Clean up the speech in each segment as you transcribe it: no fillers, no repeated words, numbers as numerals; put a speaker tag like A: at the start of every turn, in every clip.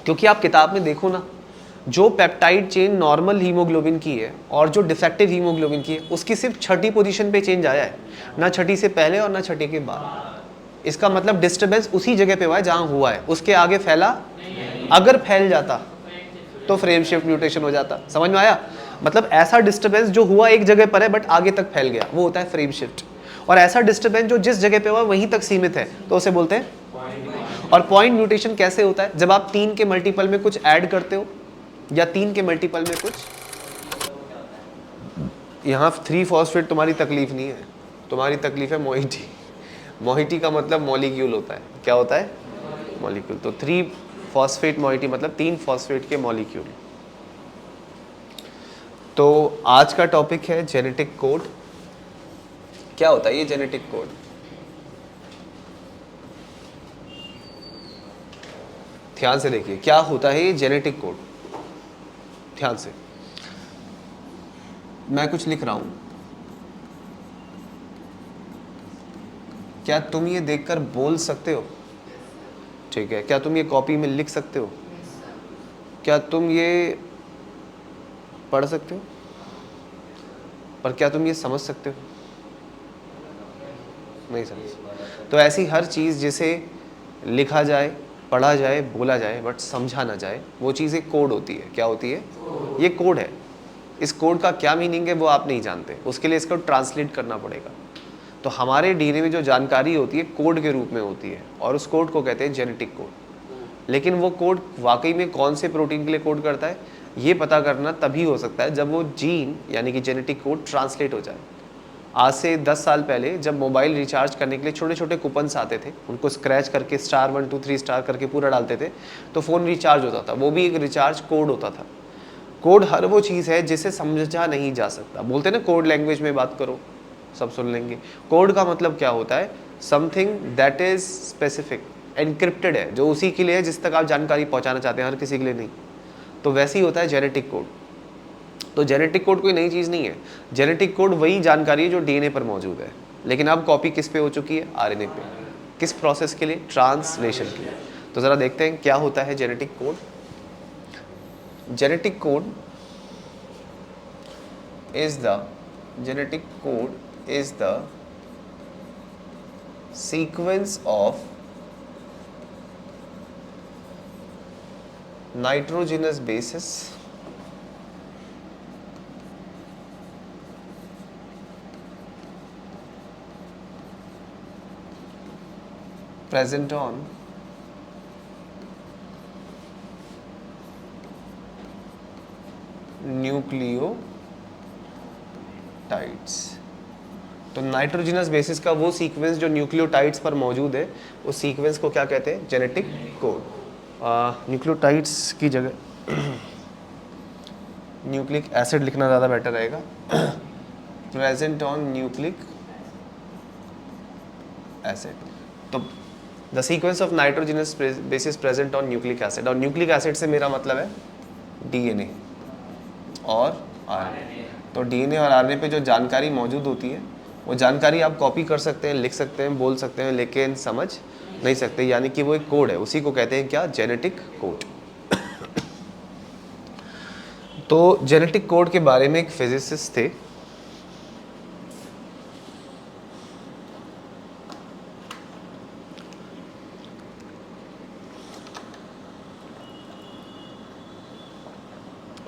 A: क्योंकि आप किताब में देखो ना, जो पेप्टाइड चेन नॉर्मल हीमोग्लोबिन की है और जो डिफेक्टिव हीमोग्लोबिन की है, उसकी सिर्फ छठी पोजीशन पे चेंज आया है, ना छठी से पहले और ना छठी के बाद। इसका मतलब डिस्टर्बेंस उसी जगह पे हुआ है जहां हुआ है, उसके आगे फैला। अगर फैल जाता तो फ्रेम शिफ्ट म्यूटेशन हो जाता। समझ में आया? मतलब ऐसा डिस्टर्बेंस जो हुआ एक जगह पर है बट आगे तक फैल गया, वो होता है फ्रेम शिफ्ट। और ऐसा डिस्टर्बेंस जो जिस जगह पे हुआ वहीं तक सीमित है, तो उसे बोलते हैं। और पॉइंट म्यूटेशन कैसे होता है? जब आप 3 के मल्टीपल में कुछ ऐड करते हो या 3 के मल्टीपल में कुछ, यहाँ 3 फॉस्फेट तुम्हारी तकलीफ नहीं है, तुम्हारी तकलीफ है मोइटी। मोइटी का मतलब मॉलिक्यूल होता है। क्या होता है? मॉलिक्यूल। तो 3 फॉस्फेट मोइटी मतलब 3 फॉस्फेट के मॉलिक्यूल। तो आज का टॉपिक है जेनेटिक कोड। क्या होता है ये जेनेटिक कोड? ध्यान से देखिए, क्या होता है ये जेनेटिक कोड? ध्यान से, मैं कुछ लिख रहा हूं, क्या तुम ये देखकर बोल सकते हो? ठीक है, क्या तुम ये कॉपी में लिख सकते हो? क्या तुम ये पढ़ सकते हो? पर क्या तुम ये समझ सकते हो? नहीं समझ। तो ऐसी हर चीज़ जिसे लिखा जाए, पढ़ा जाए, बोला जाए बट समझा ना जाए, वो चीज़ एक कोड होती है। क्या होती है? ये कोड है। इस कोड का क्या मीनिंग है वो आप नहीं जानते, उसके लिए इसको ट्रांसलेट करना पड़ेगा। तो हमारे डीएनए में जो जानकारी होती है कोड के रूप में होती है, और उस कोड को कहते हैं जेनेटिक कोड। लेकिन वो कोड वाकई में कौन से प्रोटीन के लिए कोड करता है, ये पता करना तभी हो सकता है जब वो जीन यानी कि जेनेटिक कोड ट्रांसलेट हो जाए। आज से 10 साल पहले जब मोबाइल रिचार्ज करने के लिए छोटे छोटे कूपन्स आते थे, उनको स्क्रैच करके स्टार 1 2 3 स्टार करके पूरा डालते थे, तो फ़ोन रिचार्ज होता था। वो भी एक रिचार्ज कोड होता था। कोड हर वो चीज़ है जिसे समझा नहीं जा सकता। बोलते ना कोड लैंग्वेज में बात करो, सब सुन लेंगे। कोड का मतलब क्या होता है? Something that is specific, encrypted है, जो उसी के लिए है जिस तक आप जानकारी पहुंचाना चाहते हैं, हर किसी के लिए नहीं। तो वैसे ही होता है जेनेटिक कोड। तो जेनेटिक कोड कोई नई चीज़ नहीं है। जेनेटिक कोड वही जानकारी है जो डीएनए पर मौजूद है, लेकिन अब कॉपी किस पे हो चुकी है? आरएनए पे। किस प्रोसेस के लिए? ट्रांसलेशन के लिए। तो ज़रा देखते हैं क्या होता है genetic code. Genetic code is the genetic code is the sequence of nitrogenous bases present on nucleotides. तो नाइट्रोजिनस बेसिस का वो सीक्वेंस जो न्यूक्लियोटाइड्स पर मौजूद है, उस सीक्वेंस को क्या कहते हैं? Genetic code. न्यूक्लियोटाइड्स की जगह न्यूक्लिक एसिड लिखना ज़्यादा बेटर रहेगा। Present on nucleic acid. तो the sequence of nitrogenous bases present on nucleic acid. और न्यूक्लिक एसिड से मेरा मतलब है डीएनए और आरएनए। तो डीएनए और आरएनए पे जो जानकारी मौजूद होती है, वो जानकारी आप कॉपी कर सकते हैं, लिख सकते हैं, बोल सकते हैं, लेकिन समझ नहीं सकते। यानी कि वो एक कोड है, उसी को कहते हैं क्या? Genetic code. तो जेनेटिक कोड के बारे में एक फिजिसिस्ट थे,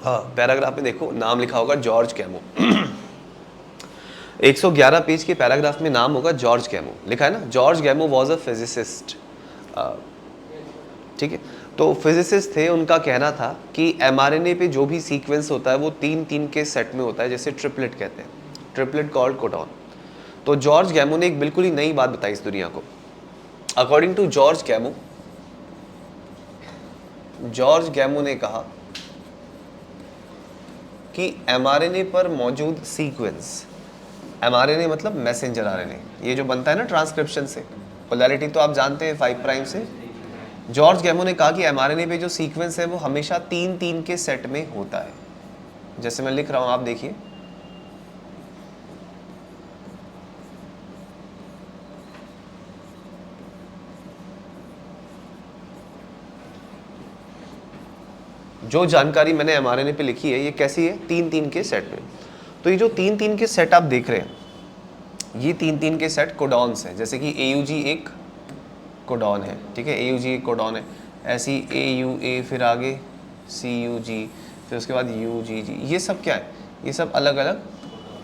A: हाँ पैराग्राफ में देखो नाम लिखा होगा जॉर्ज कैमो। 111 पेज के पैराग्राफ में नाम होगा जॉर्ज कैमो, लिखा है ना। George camo was a physicist. ठीक है, तो फिजिसिस्ट थे। उनका कहना था कि एमआरएनए पे जो भी सीक्वेंस होता है वो 3-3 के सेट में होता है, जैसे ट्रिपलेट कहते हैं, ट्रिपलेट कॉल्ड कोडॉन। तो जॉर्ज कैमो ने एक बिल्कुल ही नई बात बताई इस दुनिया को। अकॉर्डिंग टू जॉर्ज कैमो ने कहा कि एमआरएनए पर मौजूद सीक्वेंस, एमआरएनए मतलब मैसेंजर आरएनए, ये जो बनता है ना ट्रांसक्रिप्शन से, पोलैरिटी तो आप जानते हैं 5 प्राइम से। जॉर्ज कैमो ने कहा कि एमआरएनए पे जो सीक्वेंस है वो हमेशा 3-3 के सेट में होता है। जैसे मैं लिख रहा हूं, आप देखिए, जो जानकारी मैंने mRNA पे लिखी है ये कैसी है, 3-3 के सेट में। तो ये जो 3-3 के सेट आप देख रहे हैं, ये 3-3 के सेट कोडॉन्स हैं। जैसे कि AUG एक कोडॉन है, ठीक है, AUG एक कोडॉन है। ऐसी AUA, फिर आगे CUG, फिर उसके बाद UGG, ये सब क्या है, ये सब अलग अलग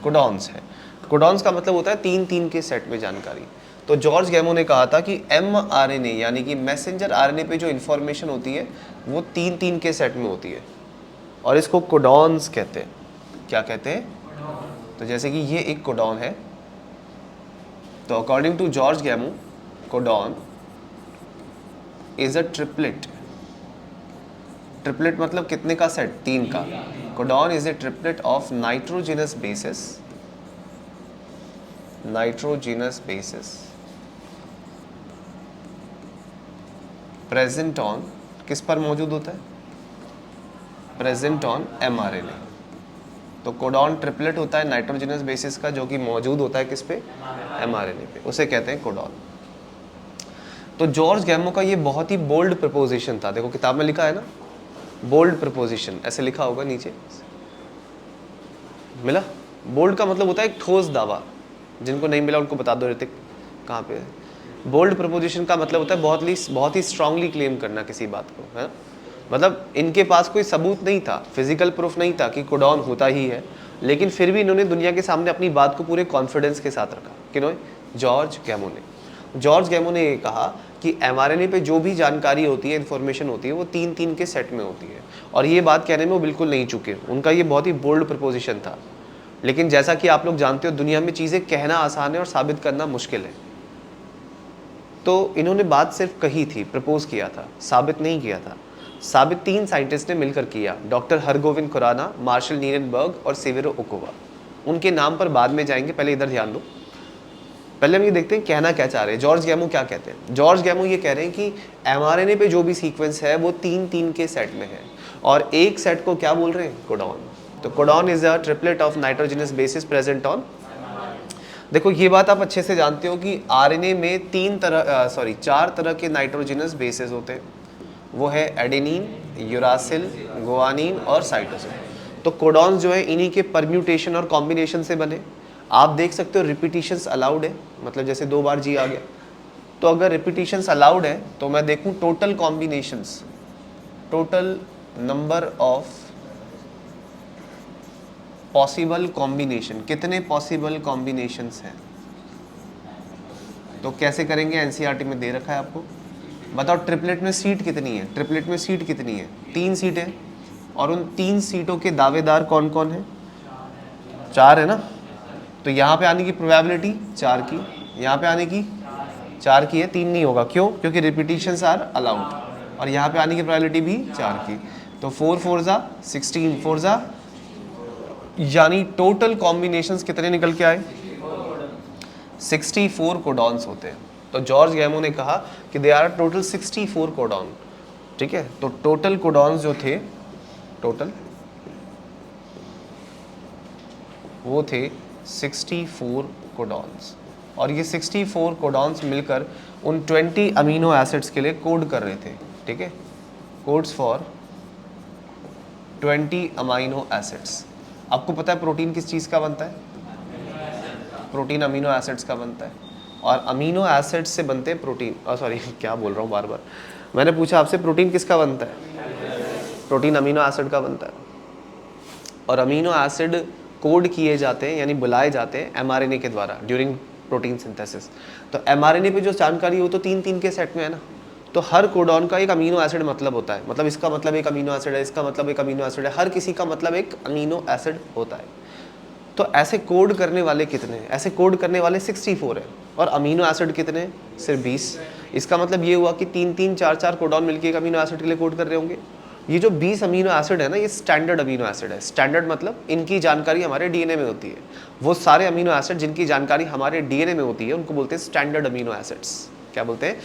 A: कोडॉन्स हैं। कोडॉन्स का मतलब होता है 3-3 के सेट में जानकारी। तो जॉर्ज गैमो ने कहा था कि mRNA यानी कि मैसेंजर RNA पे जो इन्फॉर्मेशन होती है वो 3-3 के सेट में होती है और इसको कोडॉन्स कहते हैं। क्या कहते हैं? तो जैसे कि ये एक कोडॉन है, तो according to George Gamow, codon is a triplet. Triplet मतलब कितने का सेट? 3 का। Codon is a triplet of nitrogenous bases present on, किस पर मौजूद होता है? Present on mRNA। तो कोडॉन ट्रिपलेट होता है नाइट्रोजिनस बेसिस का, जो कि मौजूद होता है किस पे? mRNA पे, उसे कहते हैं कोडॉन। तो जॉर्ज गैमो का ये बहुत ही बोल्ड प्रपोजिशन था। देखो किताब में लिखा है ना, बोल्ड प्रपोजिशन, ऐसे लिखा होगा नीचे, मिला? बोल्ड का मतलब होता है एक ठोस दावा। जिनको नहीं मिला उनको बता दो ऋतिक कहाँ पे है। बोल्ड प्रपोजिशन का मतलब होता है बहुत ही स्ट्रांगली क्लेम करना किसी बात को, है ना? मतलब इनके पास कोई सबूत नहीं था, फिजिकल प्रूफ नहीं था कि कोडॉन होता ही है, लेकिन फिर भी इन्होंने दुनिया के सामने अपनी बात को पूरे कॉन्फिडेंस के साथ रखा। किन्होंने? जॉर्ज गैमो ने। जॉर्ज गैमो ने ये कहा कि mRNA पे जो भी जानकारी होती है, इन्फॉर्मेशन होती है, वो 3-3 के सेट में होती है। और ये बात कहने में वो बिल्कुल नहीं चुके, उनका ये बहुत ही बोल्ड प्रपोजिशन था। लेकिन जैसा कि आप लोग जानते हो, दुनिया में चीज़ें कहना आसान है और साबित करना मुश्किल है। तो इन्होंने बात सिर्फ कही थी, प्रपोज किया था, साबित नहीं किया था। साबित 3 साइंटिस्ट ने मिलकर किया, doctor Hargobind Khorana, Marshall Nirenberg और सेवेरो ओकोवा। उनके नाम पर बाद में जाएंगे, पहले इधर ध्यान दो। पहले हम ये देखते हैं कहना क्या चाह रहे हैं। जॉर्ज गैमो क्या कहते हैं? जॉर्ज गैमो ये कह रहे हैं कि mRNA पे जो भी सीक्वेंस है वो 3-3 के सेट में है, और एक सेट को क्या बोल रहे हैं? कोडॉन। तो codon is a triplet of nitrogenous bases present on. देखो ये बात आप अच्छे से जानते हो कि आरएनए में 4 तरह के नाइट्रोजिनस बेसेस होते हैं। वो है एडेनिन, यूरासिल, गुआनिन और साइटोसिन। तो कोडॉन्स जो है इन्हीं के परम्यूटेशन और कॉम्बिनेशन से बने। आप देख सकते हो रिपीटिशंस अलाउड है, मतलब जैसे 2 बार जी आ गया। तो अगर रिपीटिशंस अलाउड है तो मैं देखूं total combinations, total number of possible combination, कितने पॉसिबल कॉम्बिनेशंस हैं। तो कैसे करेंगे? एनसीईआरटी में दे रखा है आपको। बताओ ट्रिपलेट में सीट कितनी है? ट्रिपलेट में सीट कितनी है? 3 सीटें। और उन 3 सीटों के दावेदार कौन कौन है? 4 है ना। तो यहाँ पे आने की प्रोबेबिलिटी 4 की, यहाँ पे आने की 4 की है, 3 नहीं होगा। क्यों? क्योंकि रिपीटिशंस आर अलाउड। और यहाँ पे आने की प्रोबेबिलिटी भी 4 की। तो 4 4 जा 16, 4 जा, यानी टोटल कॉम्बिनेशंस कितने निकल के आए? 64 कोडॉन्स होते हैं। तो जॉर्ज गैमो ने कहा कि दे आर टोटल 64 कोडॉन। ठीक है, तो टोटल कोडॉन्स जो थे, टोटल वो थे 64 कोडॉन्स। और ये 64 कोडॉन्स मिलकर उन 20 अमीनो एसिड्स के लिए कोड कर रहे थे। ठीक है, कोड्स फॉर 20 अमीनो एसिड्स। आपको पता है प्रोटीन किस चीज़ का बनता है? प्रोटीन अमीनो एसिड्स का बनता है। और अमीनो एसिड्स से बनते हैं प्रोटीन, सॉरी क्या बोल रहा हूँ बार बार। मैंने पूछा आपसे प्रोटीन किसका बनता है? प्रोटीन अमीनो एसिड का बनता है। और अमीनो एसिड कोड किए जाते हैं, यानी बुलाए जाते हैं mRNA के द्वारा ड्यूरिंग प्रोटीन सिंथेसिस। तो mRNA पे जो जानकारी हो तो 3-3 के सेट में है ना। तो हर कोडॉन का एक अमीनो एसिड मतलब होता है, मतलब इसका मतलब एक अमीनो एसिड है, इसका मतलब एक अमीनो एसिड है, हर किसी का मतलब एक अमीनो एसिड होता है। तो ऐसे कोड करने वाले कितने हैं? ऐसे कोड करने वाले 64 हैं। और अमीनो एसिड कितने हैं? सिर्फ 20। इसका मतलब ये हुआ कि 3-3 4-4 कोडॉन मिलकर एक अमीनो एसिड के लिए कोड कर रहे होंगे। ये जो 20 अमीनो एसिड है ना, ये स्टैंडर्ड अमीनो एसिड है। स्टैंडर्ड मतलब इनकी जानकारी हमारे डीएनए में होती है। वो सारे अमीनो एसिड जिनकी जानकारी हमारे डीएनए में होती है उनको बोलते हैं स्टैंडर्ड अमीनो एसिड्स। क्या बोलते हैं?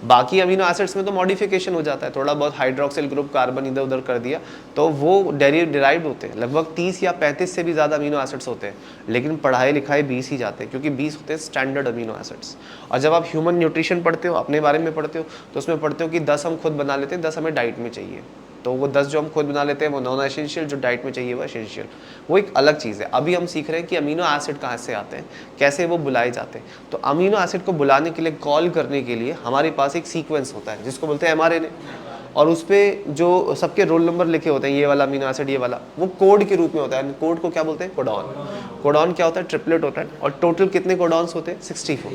A: बाकी अमीनो एसिड्स में तो मॉडिफिकेशन हो जाता है, थोड़ा बहुत हाइड्रोक्सिल ग्रुप कार्बन इधर उधर कर दिया तो वो डिराइव्ड होते हैं। लगभग 30 या 35 से भी ज़्यादा अमीनो एसिड्स होते हैं, लेकिन पढ़ाए लिखाए 20 ही जाते हैं, क्योंकि 20 होते हैं स्टैंडर्ड अमीनो एसिड्स। और जब आप ह्यूमन न्यूट्रिशन पढ़ते हो, अपने बारे में पढ़ते हो, तो उसमें पढ़ते हो कि 10 हम खुद बना लेते हैं, 10 हमें डाइट में चाहिए। तो वो 10 जो हम खुद बना लेते हैं वो नॉन एसेंशियल, जो डाइट में चाहिए वो एसेंशियल, वो एक अलग चीज़ है। अभी हम सीख रहे हैं कि अमीनो एसिड कहाँ से आते हैं, कैसे वो बुलाए जाते हैं। तो अमीनो एसिड को बुलाने के लिए, कॉल करने के लिए हमारे पास एक सीक्वेंस होता है जिसको बोलते हैं mRNA, और उस पर जो सबके रोल नंबर लिखे होते हैं, ये वाला अमीनो एसिड, ये वाला, वो कोड के रूप में होता है। कोड को क्या बोलते हैं? कोडॉन। कोडॉन क्या होता है? ट्रिपलेट होता है। और टोटल कितने कोडॉन्स होते हैं? 64।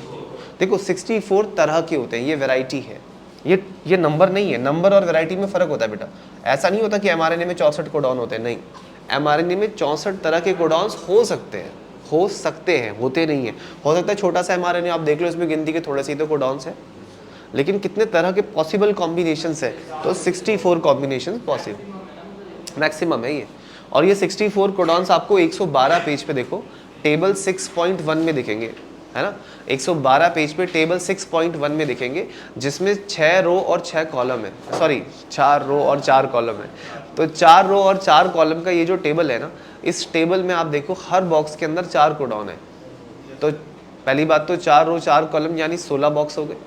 A: देखो 64 तरह के होते हैं, ये वैरायटी है, ये नंबर नहीं है। नंबर और वैरायटी में फ़र्क होता है बेटा। ऐसा नहीं होता कि mRNA में 64 कोडॉन होते हैं, नहीं। mRNA में 64 तरह के कोडॉन्स हो सकते हैं, होते नहीं है। हो सकता है छोटा सा mRNA आप देख लो, इसमें गिनती के थोड़े से ही तो कोडॉन्स हैं, लेकिन कितने तरह के पॉसिबल कॉम्बिनेशंस है? तो 64 कॉम्बिनेशन पॉसिबल मैक्सिमम है ये। और ये 64 कोडॉन्स आपको 112 पेज पे देखो, टेबल 6.1 में दिखेंगे, है ना। 112 पेज पे टेबल 6.1 में दिखेंगे, जिसमें 6 रो और 6 कॉलम है, सॉरी 4 रो और 4 कॉलम है। तो 4 रो और 4 कॉलम का ये जो टेबल है ना, इस टेबल में आप देखो हर बॉक्स के अंदर 4 कोडॉन है। तो पहली बात तो 4 रो 4 कॉलम यानी 16 बॉक्स हो गए,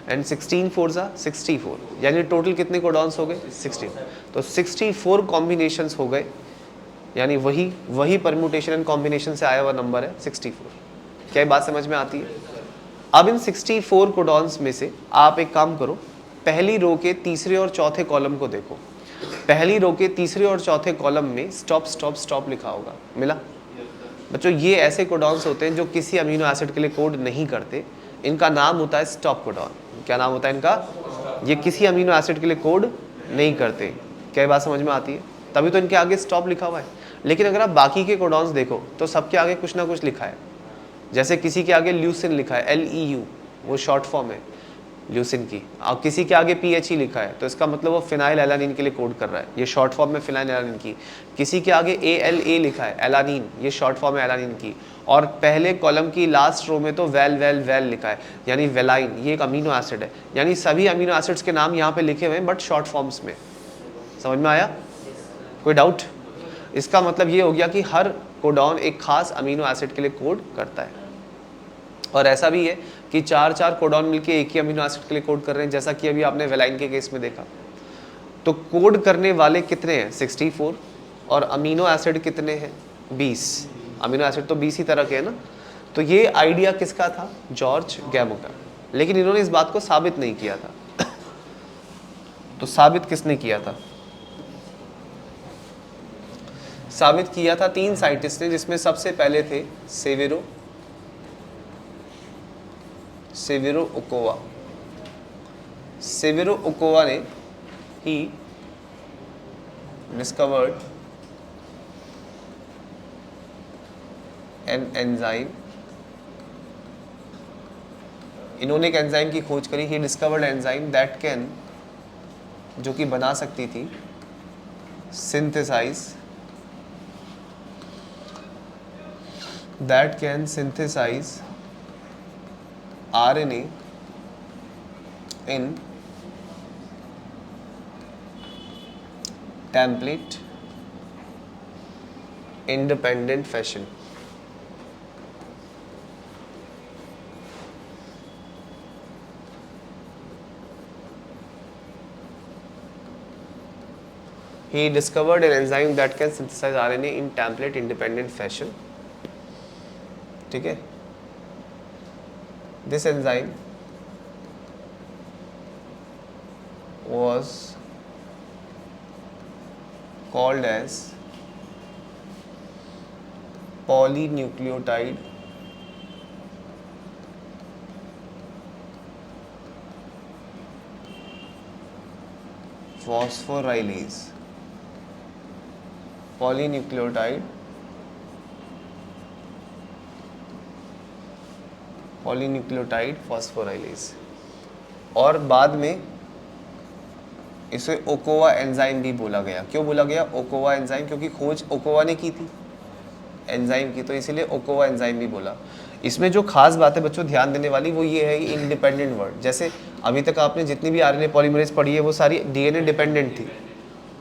A: एंड 16 4 जा 64, यानी टोटल कितने कोडॉन्स हो गए? 16। तो 64 कॉम्बिनेशंस हो गए, यानी वही परम्यूटेशन एंड कॉम्बिनेशन से आया हुआ नंबर है 64। क्या ये बात समझ में आती है? अब इन 64 कोडॉन्स में से आप एक काम करो, पहली रो के तीसरे और चौथे कॉलम को देखो। पहली रो के तीसरे और चौथे कॉलम में स्टॉप स्टॉप स्टॉप लिखा होगा, मिला? बच्चों ये ऐसे कोडॉन्स होते हैं जो किसी अमीनो एसिड के लिए कोड नहीं करते, इनका नाम होता है स्टॉप कोडॉन। क्या नाम होता है इनका? ये किसी अमीनो एसिड के लिए कोड नहीं करते। क्या बात समझ में आती है? तभी तो इनके आगे स्टॉप लिखा हुआ है। लेकिन अगर आप बाकी के कोडॉन्स देखो तो सबके आगे कुछ ना कुछ लिखा है। जैसे किसी के आगे ल्यूसिन लिखा है, LEU, वो शॉर्ट फॉर्म है ल्यूसिन की। और किसी के आगे PHE लिखा है, तो इसका मतलब वो फिनाइल एलानिन के लिए कोड कर रहा है, ये शॉर्ट फॉर्म में फिनाइल एलानिन की। किसी के आगे ALA लिखा है, एलानिन, ये शॉर्ट फॉर्म है एलानिन की। और पहले कॉलम की लास्ट रो में तो वेल लिखा है, यानी वेलाइन, ये एक अमीनो एसिड है। यानी सभी अमीनो एसिड्स के नाम यहाँ पे लिखे हुए हैं, बट शॉर्ट फॉर्म्स में। समझ में आया? कोई डाउट? इसका मतलब ये हो गया कि हर कोडॉन एक खास अमीनो एसिड के लिए कोड करता है। और ऐसा भी है कि 4 कोडॉन मिलके एक ही अमीनो एसिड के लिए कोड कर रहे हैं, जैसा कि अभी आपने वेलाइन के केस में देखा। तो कोड करने वाले कितने हैं? 64। और अमीनो एसिड कितने हैं? 20। अमीनो एसिड तो 20 ही तरह के हैं ना। तो ये आइडिया किसका था? जॉर्ज गैमो का। लेकिन इन्होंने इस बात को साबित नहीं किया था। तो साबित किसने किया था? साबित किया था 3 साइंटिस्ट ने, जिसमें सबसे पहले थे सेवेरो ओकोवा। सेवेरो ओकोवा ने ही डिस्कवर्ड एन एंजाइम। इन्होंने एक एंजाइम की खोज करी। He discovered enzyme that can, जो कि बना सकती थी, synthesise, that can synthesize RNA in template independent fashion. He discovered an enzyme that can synthesize RNA in template independent fashion. ठीक है? This enzyme was called as polynucleotide phosphorylase. Polynucleotide phosphorylase. और बाद में इसे ओकोवा एंजाइम भी बोला गया। क्यों बोला गया ओकोवा एंजाइम? क्योंकि खोज ओकोवा ने की थी एंजाइम की, तो इसीलिए ओकोवा एंजाइम भी बोला। इसमें जो खास बात है बच्चों ध्यान देने वाली, वो ये है इंडिपेंडेंट वर्ड। जैसे अभी तक आपने जितनी भी RNA पॉलीमरेज पढ़ी है वो सारी DNA डिपेंडेंट थी,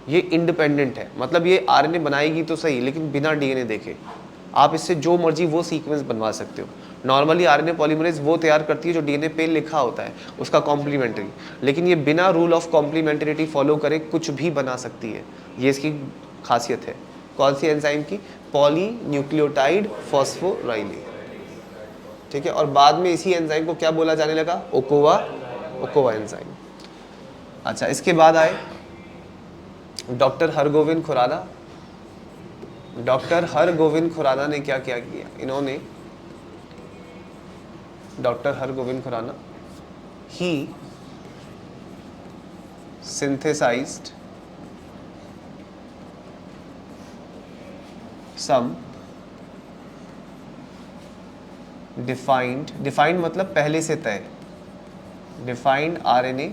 A: ये इंडिपेंडेंट है। मतलब ये RNA बनाएगी तो सही, लेकिन बिना DNA देखे। आप इससे जो मर्जी वो सीक्वेंस बनवा सकते हो। नॉर्मली आरएनए पॉलीमरेज वो तैयार करती है जो डीएनए पे लिखा होता है, उसका कॉम्प्लीमेंट्री, लेकिन ये बिना रूल ऑफ कॉम्प्लीमेंट्रिटी फॉलो करे कुछ भी बना सकती है, ये इसकी खासियत है। कौन सी एंजाइम की? पॉली न्यूक्लियोटाइड फॉस्फोराइलेज, ठीक है। और बाद में इसी एंजाइम को क्या बोला जाने लगा? ओकोवा एंजाइम। अच्छा, इसके बाद आए डॉक्टर हरगोविंद खुराना। डॉक्टर हरगोविंद खुराना ने क्या क्या किया? इन्होंने, डॉक्टर हरगोविंद खुराना, ही synthesized some defined मतलब पहले से तय, defined RNA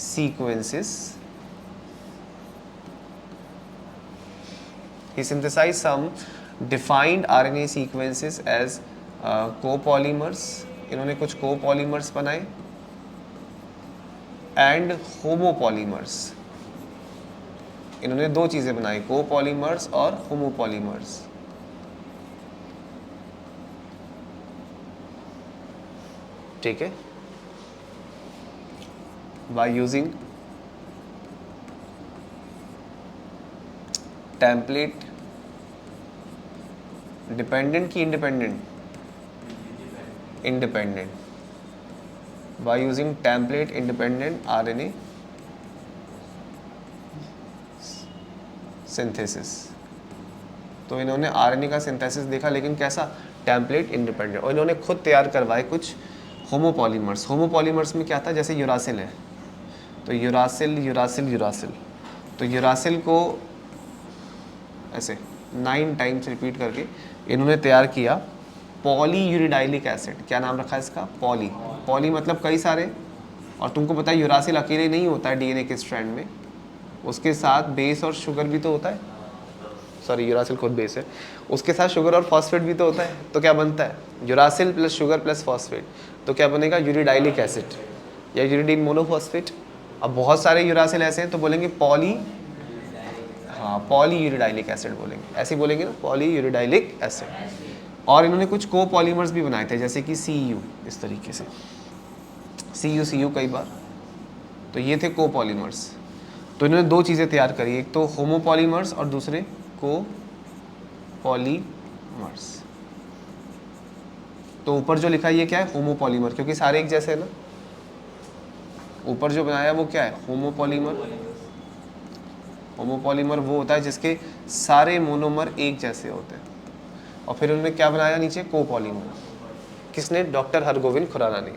A: sequences. He synthesized some defined RNA sequences as copolymers. इन्होंने कुछ copolymers बनाए एंड होमोपॉलीमर्स। इन्होंने दो चीजें बनाई, कोपॉलीमर्स और होमोपॉलीमर्स। ठीक है, बाय यूजिंग टेम्पलेट डिपेंडेंट की independent? Independent. by using template independent RNA synthesis। तो इन्होंने RNA का सिंथेसिस देखा, लेकिन कैसा? Template independent. और इन्होंने खुद तैयार करवाए कुछ होमोपॉलीमर्स। होमोपॉलीमर्स में क्या था? जैसे यूरासिल है, तो यूरासिल, तो यूरासिल को ऐसे 9 टाइम्स रिपीट करके इन्होंने तैयार किया पॉलीयूरिडाइलिक एसिड। क्या नाम रखा है इसका? पॉली मतलब कई सारे, और तुमको पता है यूरासिल अकेले नहीं होता है डीएनए के स्ट्रैंड में, उसके साथ बेस और शुगर भी तो होता है। सॉरी, यूरासिल खुद बेस है, उसके साथ शुगर और फॉस्फेट भी तो होता है। तो क्या बनता है? Uracil plus sugar plus phosphate, तो क्या बनेगा? यूरिडाइलिक एसिड या यूरिडीन मोनोफॉस्फेट। अब बहुत सारे यूरासिल ऐसे हैं तो बोलेंगे पॉलीयूरिडाइलिक एसिड बोलेंगे, ऐसे बोलेंगे ना, पॉलीयूरिडाइलिक एसिड। और इन्होंने कुछ कोपॉलीमर्स भी बनाए थे, जैसे कि CU, इस तरीके से CU कई बार, तो ये थे कोपॉलीमर्स। तो इन्होंने दो चीज़ें तैयार करी, एक तो होमोपॉलीमर्स और दूसरे कोपॉलीमर्स। तो ऊपर जो लिखा है ये क्या है? होमोपॉलीमर, क्योंकि सारे एक जैसे है ना। ऊपर जो बनाया वो क्या है? होमोपॉलीमर। होमोपॉलीमर वो होता है जिसके सारे मोनोमर एक जैसे होते हैं। और फिर उन्होंने क्या बनाया नीचे? कोपॉलीमर। किसने? डॉक्टर हरगोविंद खुराना ने।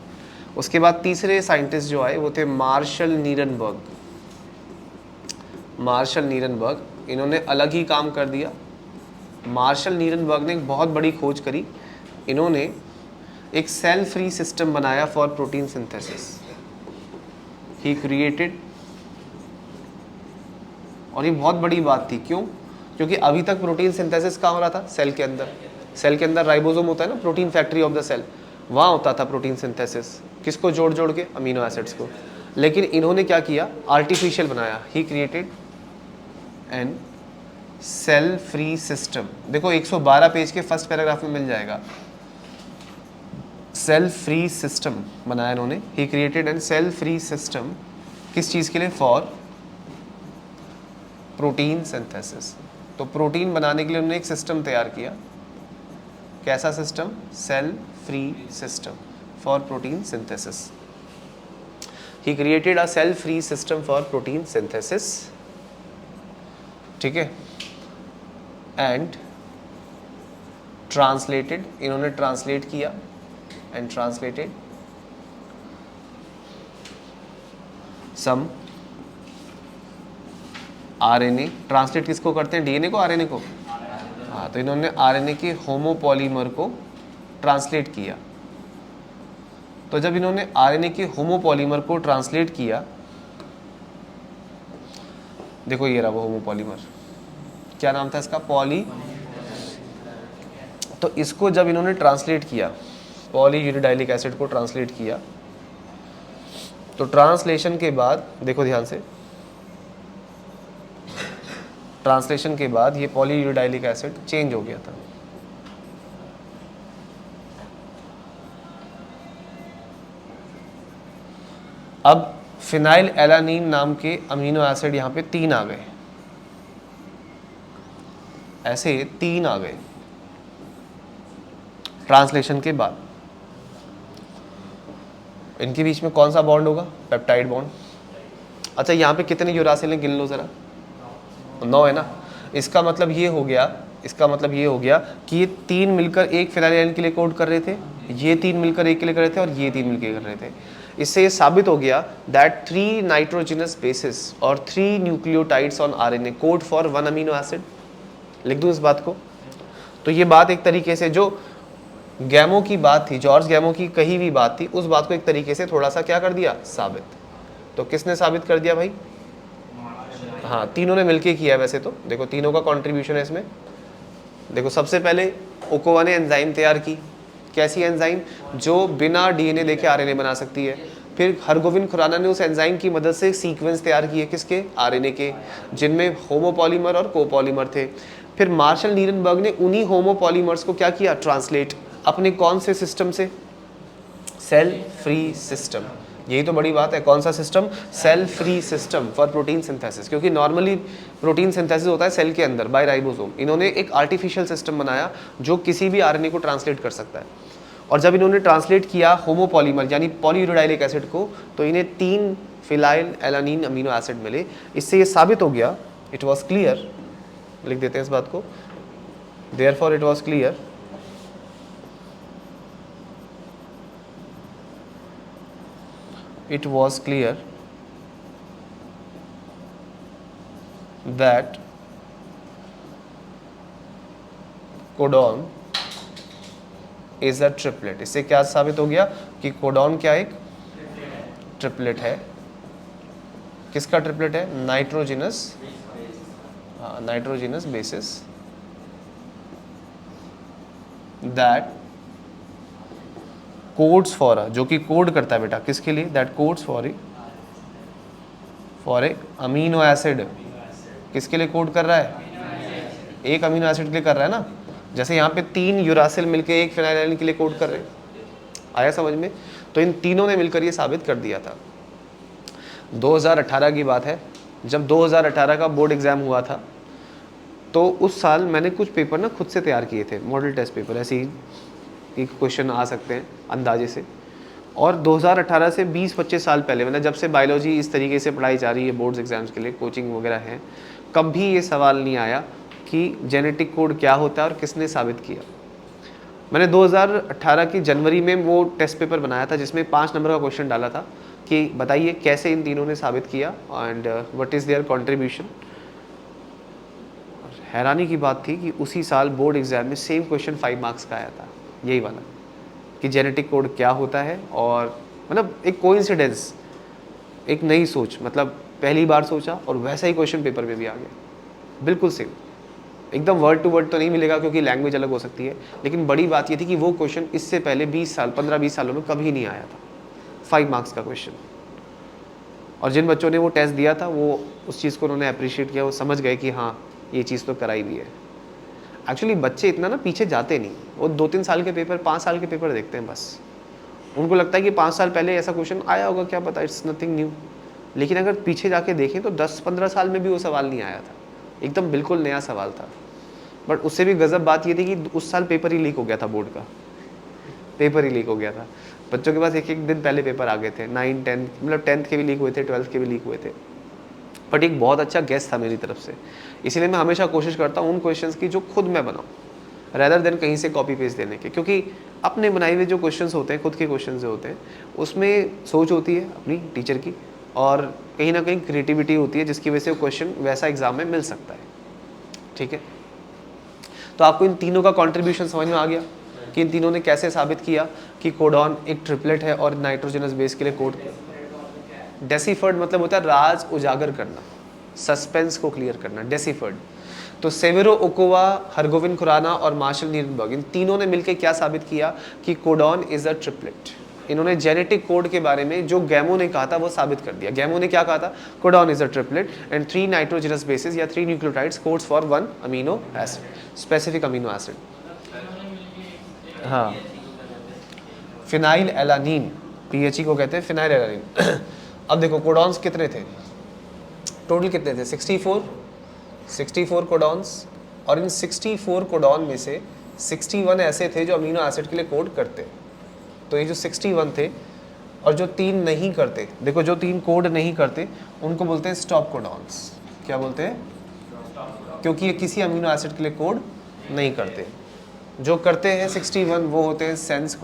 A: उसके बाद तीसरे साइंटिस्ट जो आए वो थे मार्शल नीरनबर्ग। इन्होंने अलग ही काम कर दिया। मार्शल नीरनबर्ग ने एक बहुत बड़ी खोज करी। इन्होंने एक सेल फ्री सिस्टम बनाया for protein synthesis. He created, और ये बहुत बड़ी बात थी। क्यों? क्योंकि अभी तक प्रोटीन सिंथेसिस कहाँ हो रहा था? सेल के अंदर। सेल के अंदर राइबोसोम होता है ना, protein factory of the cell, वहाँ होता था प्रोटीन सिंथेसिस। किसको जोड़ जोड़ के? अमीनो एसिड्स को। लेकिन इन्होंने क्या किया? आर्टिफिशियल बनाया। He created an cell free system. देखो 112 पेज के फर्स्ट पैराग्राफ में मिल जाएगा। सेल फ्री सिस्टम बनाया इन्होंने। He created an cell free system, किस चीज़ के लिए? For protein synthesis. तो प्रोटीन बनाने के लिए उन्होंने एक सिस्टम तैयार किया। कैसा system? Cell free system for protein synthesis. He created a cell free system for protein synthesis, ठीक है। एंड ट्रांसलेटेड, इन्होंने ट्रांसलेट किया and translated some RNA। Translate किसको करते हैं? DNA को, RNA को? हाँ, तो इन्होंने RNA के होमोपॉलीमर को ट्रांसलेट किया। तो जब इन्होंने RNA के होमोपॉलीमर को ट्रांसलेट किया, देखो ये रहा वो होमोपॉलीमर, क्या नाम था इसका? पॉली। तो इसको जब इन्होंने ट्रांसलेट किया, पॉलीयूरिडाइलिक एसिड को ट्रांसलेट किया, तो ट्रांसलेशन के बाद देखो ध्यान से, ट्रांसलेशन के बाद ये पॉलीयूरिडाइलिक एसिड चेंज हो गया था। अब फिनाइल एलानीन नाम के अमीनो एसिड यहाँ पे 3 आ गए, ऐसे 3 आ गए ट्रांसलेशन के बाद। इनके बीच में कौन सा बॉन्ड होगा? Peptide bond. अच्छा, यहाँ पे कितने यूरासिल हैं, गिन लो जरा। 9 है ना। इसका मतलब ये हो गया, कि ये 3 मिलकर एक फिनाइल के लिए कोड कर रहे थे, ये 3 मिलकर एक के लिए कर रहे थे, और ये 3 मिलकर कर रहे थे। इससे ये साबित हो गया दैट 3 नाइट्रोजनस बेसिस और 3 nucleotides on RNA code for 1 amino acid. लिख दूं इस बात को? तो ये बात एक तरीके से जो गैमो की बात थी, जॉर्ज गैमो की कही हुई बात थी, उस बात को एक तरीके से थोड़ा सा क्या कर दिया, साबित। तो किसने साबित कर दिया भाई? हाँ, तीनों ने मिलके किया। वैसे तो देखो तीनों का कंट्रीब्यूशन है इसमें। देखो सबसे पहले ओकोवा ने एंजाइम तैयार की। कैसी एंजाइम? जो बिना डीएनए देखे आरएनए बना सकती है। फिर हरगोविंद खुराना ने उस एंजाइम की मदद से सीक्वेंस तैयार किए, किसके? आरएनए के, जिनमें होमोपॉलीमर और कोपॉलीमर थे। फिर मार्शल नीरनबर्ग ने उन्हीं होमोपॉलीमर्स को क्या किया? ट्रांसलेट अपने कौन से सिस्टम से? Cell free system. यही तो बड़ी बात है। कौन सा system? Cell free system for protein synthesis. क्योंकि नॉर्मली प्रोटीन सिंथेसिस होता है सेल के अंदर बाय राइबोसोम। इन्होंने एक आर्टिफिशियल सिस्टम बनाया जो किसी भी आरएनए को ट्रांसलेट कर सकता है। और जब इन्होंने ट्रांसलेट किया होमोपॉलीमर यानी पॉलीयूरेडाइलिक एसिड को, तो इन्हें 3 फिनाइल एलानीन अमीनो एसिड मिले। इससे ये साबित हो गया, इट वॉज क्लियर, लिख देते हैं इस बात को, therefore it was clear it was clear that codon is a triplet. इससे क्या साबित हो गया कि कोडॉन क्या एक ट्रिपलेट है। किसका ट्रिपलेट है? Nitrogenous, nitrogenous basis that codes for, जो कि कोड करता है बेटा किसके लिए? That codes for a amino acid. किसके लिए कोड कर रहा है? एक अमीनो एसिड के लिए कर रहा है ना। जैसे यहाँ पे 3 यूरासिल मिलके एक फिनाइल के लिए कोड कर रहे हैं। आया समझ में? तो इन तीनों ने मिलकर ये साबित कर दिया था। 2018 की बात है, जब 2018 का बोर्ड एग्जाम हुआ था, तो उस साल मैंने कुछ पेपर ना खुद से तैयार किए थे, मॉडल टेस्ट पेपर। ऐसे ही एक क्वेश्चन आ सकते हैं अंदाजे से। और 2018 से 20-25 साल पहले, मतलब जब से बायोलॉजी इस तरीके से पढ़ाई जा रही है बोर्ड्स एग्जाम्स के लिए, कोचिंग वगैरह है, कभी ये सवाल नहीं आया कि जेनेटिक कोड क्या होता है और किसने साबित किया। मैंने 2018 की जनवरी में वो टेस्ट पेपर बनाया था जिसमें 5 नंबर का क्वेश्चन डाला था कि बताइए कैसे इन तीनों ने साबित किया and what is there contribution. हैरानी की बात थी कि उसी साल बोर्ड एग्जाम में सेम क्वेश्चन 5 मार्क्स का आया था, यही वाला, कि जेनेटिक कोड क्या होता है। और मतलब एक कोइंसिडेंस, एक नई सोच, मतलब पहली बार सोचा और वैसा ही क्वेश्चन पेपर में भी आ गया, बिल्कुल सेम। एकदम वर्ड टू वर्ड तो नहीं मिलेगा क्योंकि लैंग्वेज अलग हो सकती है, लेकिन बड़ी बात ये थी कि वो क्वेश्चन इससे पहले 15-20 सालों में कभी नहीं आया था, 5 मार्क्स का क्वेश्चन। और जिन बच्चों ने वो टेस्ट दिया था वो उस चीज़ को उन्होंने अप्रिशिएट किया, वो समझ गए कि हाँ ये चीज़ तो कराई भी है। एक्चुअली बच्चे इतना ना पीछे जाते नहीं, वो 2-3 साल के पेपर, 5 साल के पेपर देखते हैं बस। उनको लगता है कि 5 साल पहले ऐसा क्वेश्चन आया होगा, क्या पता, इट्स नथिंग न्यू। लेकिन अगर पीछे जाके देखें तो 10-15 साल में भी वो सवाल नहीं आया था, एकदम बिल्कुल नया सवाल था। बट उससे भी गजब बात ये थी कि उस साल पेपर ही लीक हो गया था, बोर्ड का पेपर ही लीक हो गया था। बच्चों के पास एक दिन पहले पेपर आ गए थे, 9, 10, मतलब 10th के भी लीक हुए थे, 12th के भी लीक हुए थे। बट एक बहुत अच्छा गेस था मेरी तरफ से, इसलिए मैं हमेशा कोशिश करता हूँ उन क्वेश्चंस की जो खुद मैं बनाऊँ, रैदर देन कहीं से कॉपी पेस्ट देने के। क्योंकि अपने बनाए हुए जो क्वेश्चंस होते हैं, खुद के क्वेश्चंस जो होते हैं, उसमें सोच होती है अपनी टीचर की, और कहीं ना कहीं क्रिएटिविटी होती है जिसकी वजह से वो क्वेश्चन वैसा एग्जाम में मिल सकता है। ठीक है, तो आपको इन तीनों का कॉन्ट्रीब्यूशन समझ में आ गया कि इन तीनों ने कैसे साबित किया कि कोडॉन एक ट्रिपलेट है और नाइट्रोजनस बेस के लिए कोड। डेसिफर्ड मतलब होता है राज उजागर करना, सस्पेंस को क्लियर करना, डेसिफर्ड। तो सेवेरो ओकोवा, हरगोविंद खुराना और मार्शल नीरनबर्ग, इन तीनों ने मिलकर क्या साबित किया कि कोडॉन इज अ ट्रिपलेट। इन्होंने जेनेटिक कोड के बारे में जो गैमो ने कहा था वो साबित कर दिया। गैमो ने क्या कहा था? Codon is a triplet and 3 nitrogenous bases या 3 nucleotides codes for 1 amino acid, specific amino acid. हाँ, फिनाइल एलानीन, पीएचई को कहते हैं फिनाइल एलानीन। अब देखो कोडॉन्स कितने थे, टोटल कितने थे, 64 कोडॉन्स, और इन 64 कोडॉन में से 61 ऐसे थे जो अमीनो एसिड के लिए कोड करते। तो ये जो 61 थे और जो 3 नहीं करते, देखो जो 3 कोड नहीं करते उनको बोलते हैं स्टॉप कोडॉन्स। क्या बोलते हैं? क्योंकि ये किसी अमीनो एसिड के लिए कोड नहीं करते। जो करते हैं 61 वो होते हैं सेंस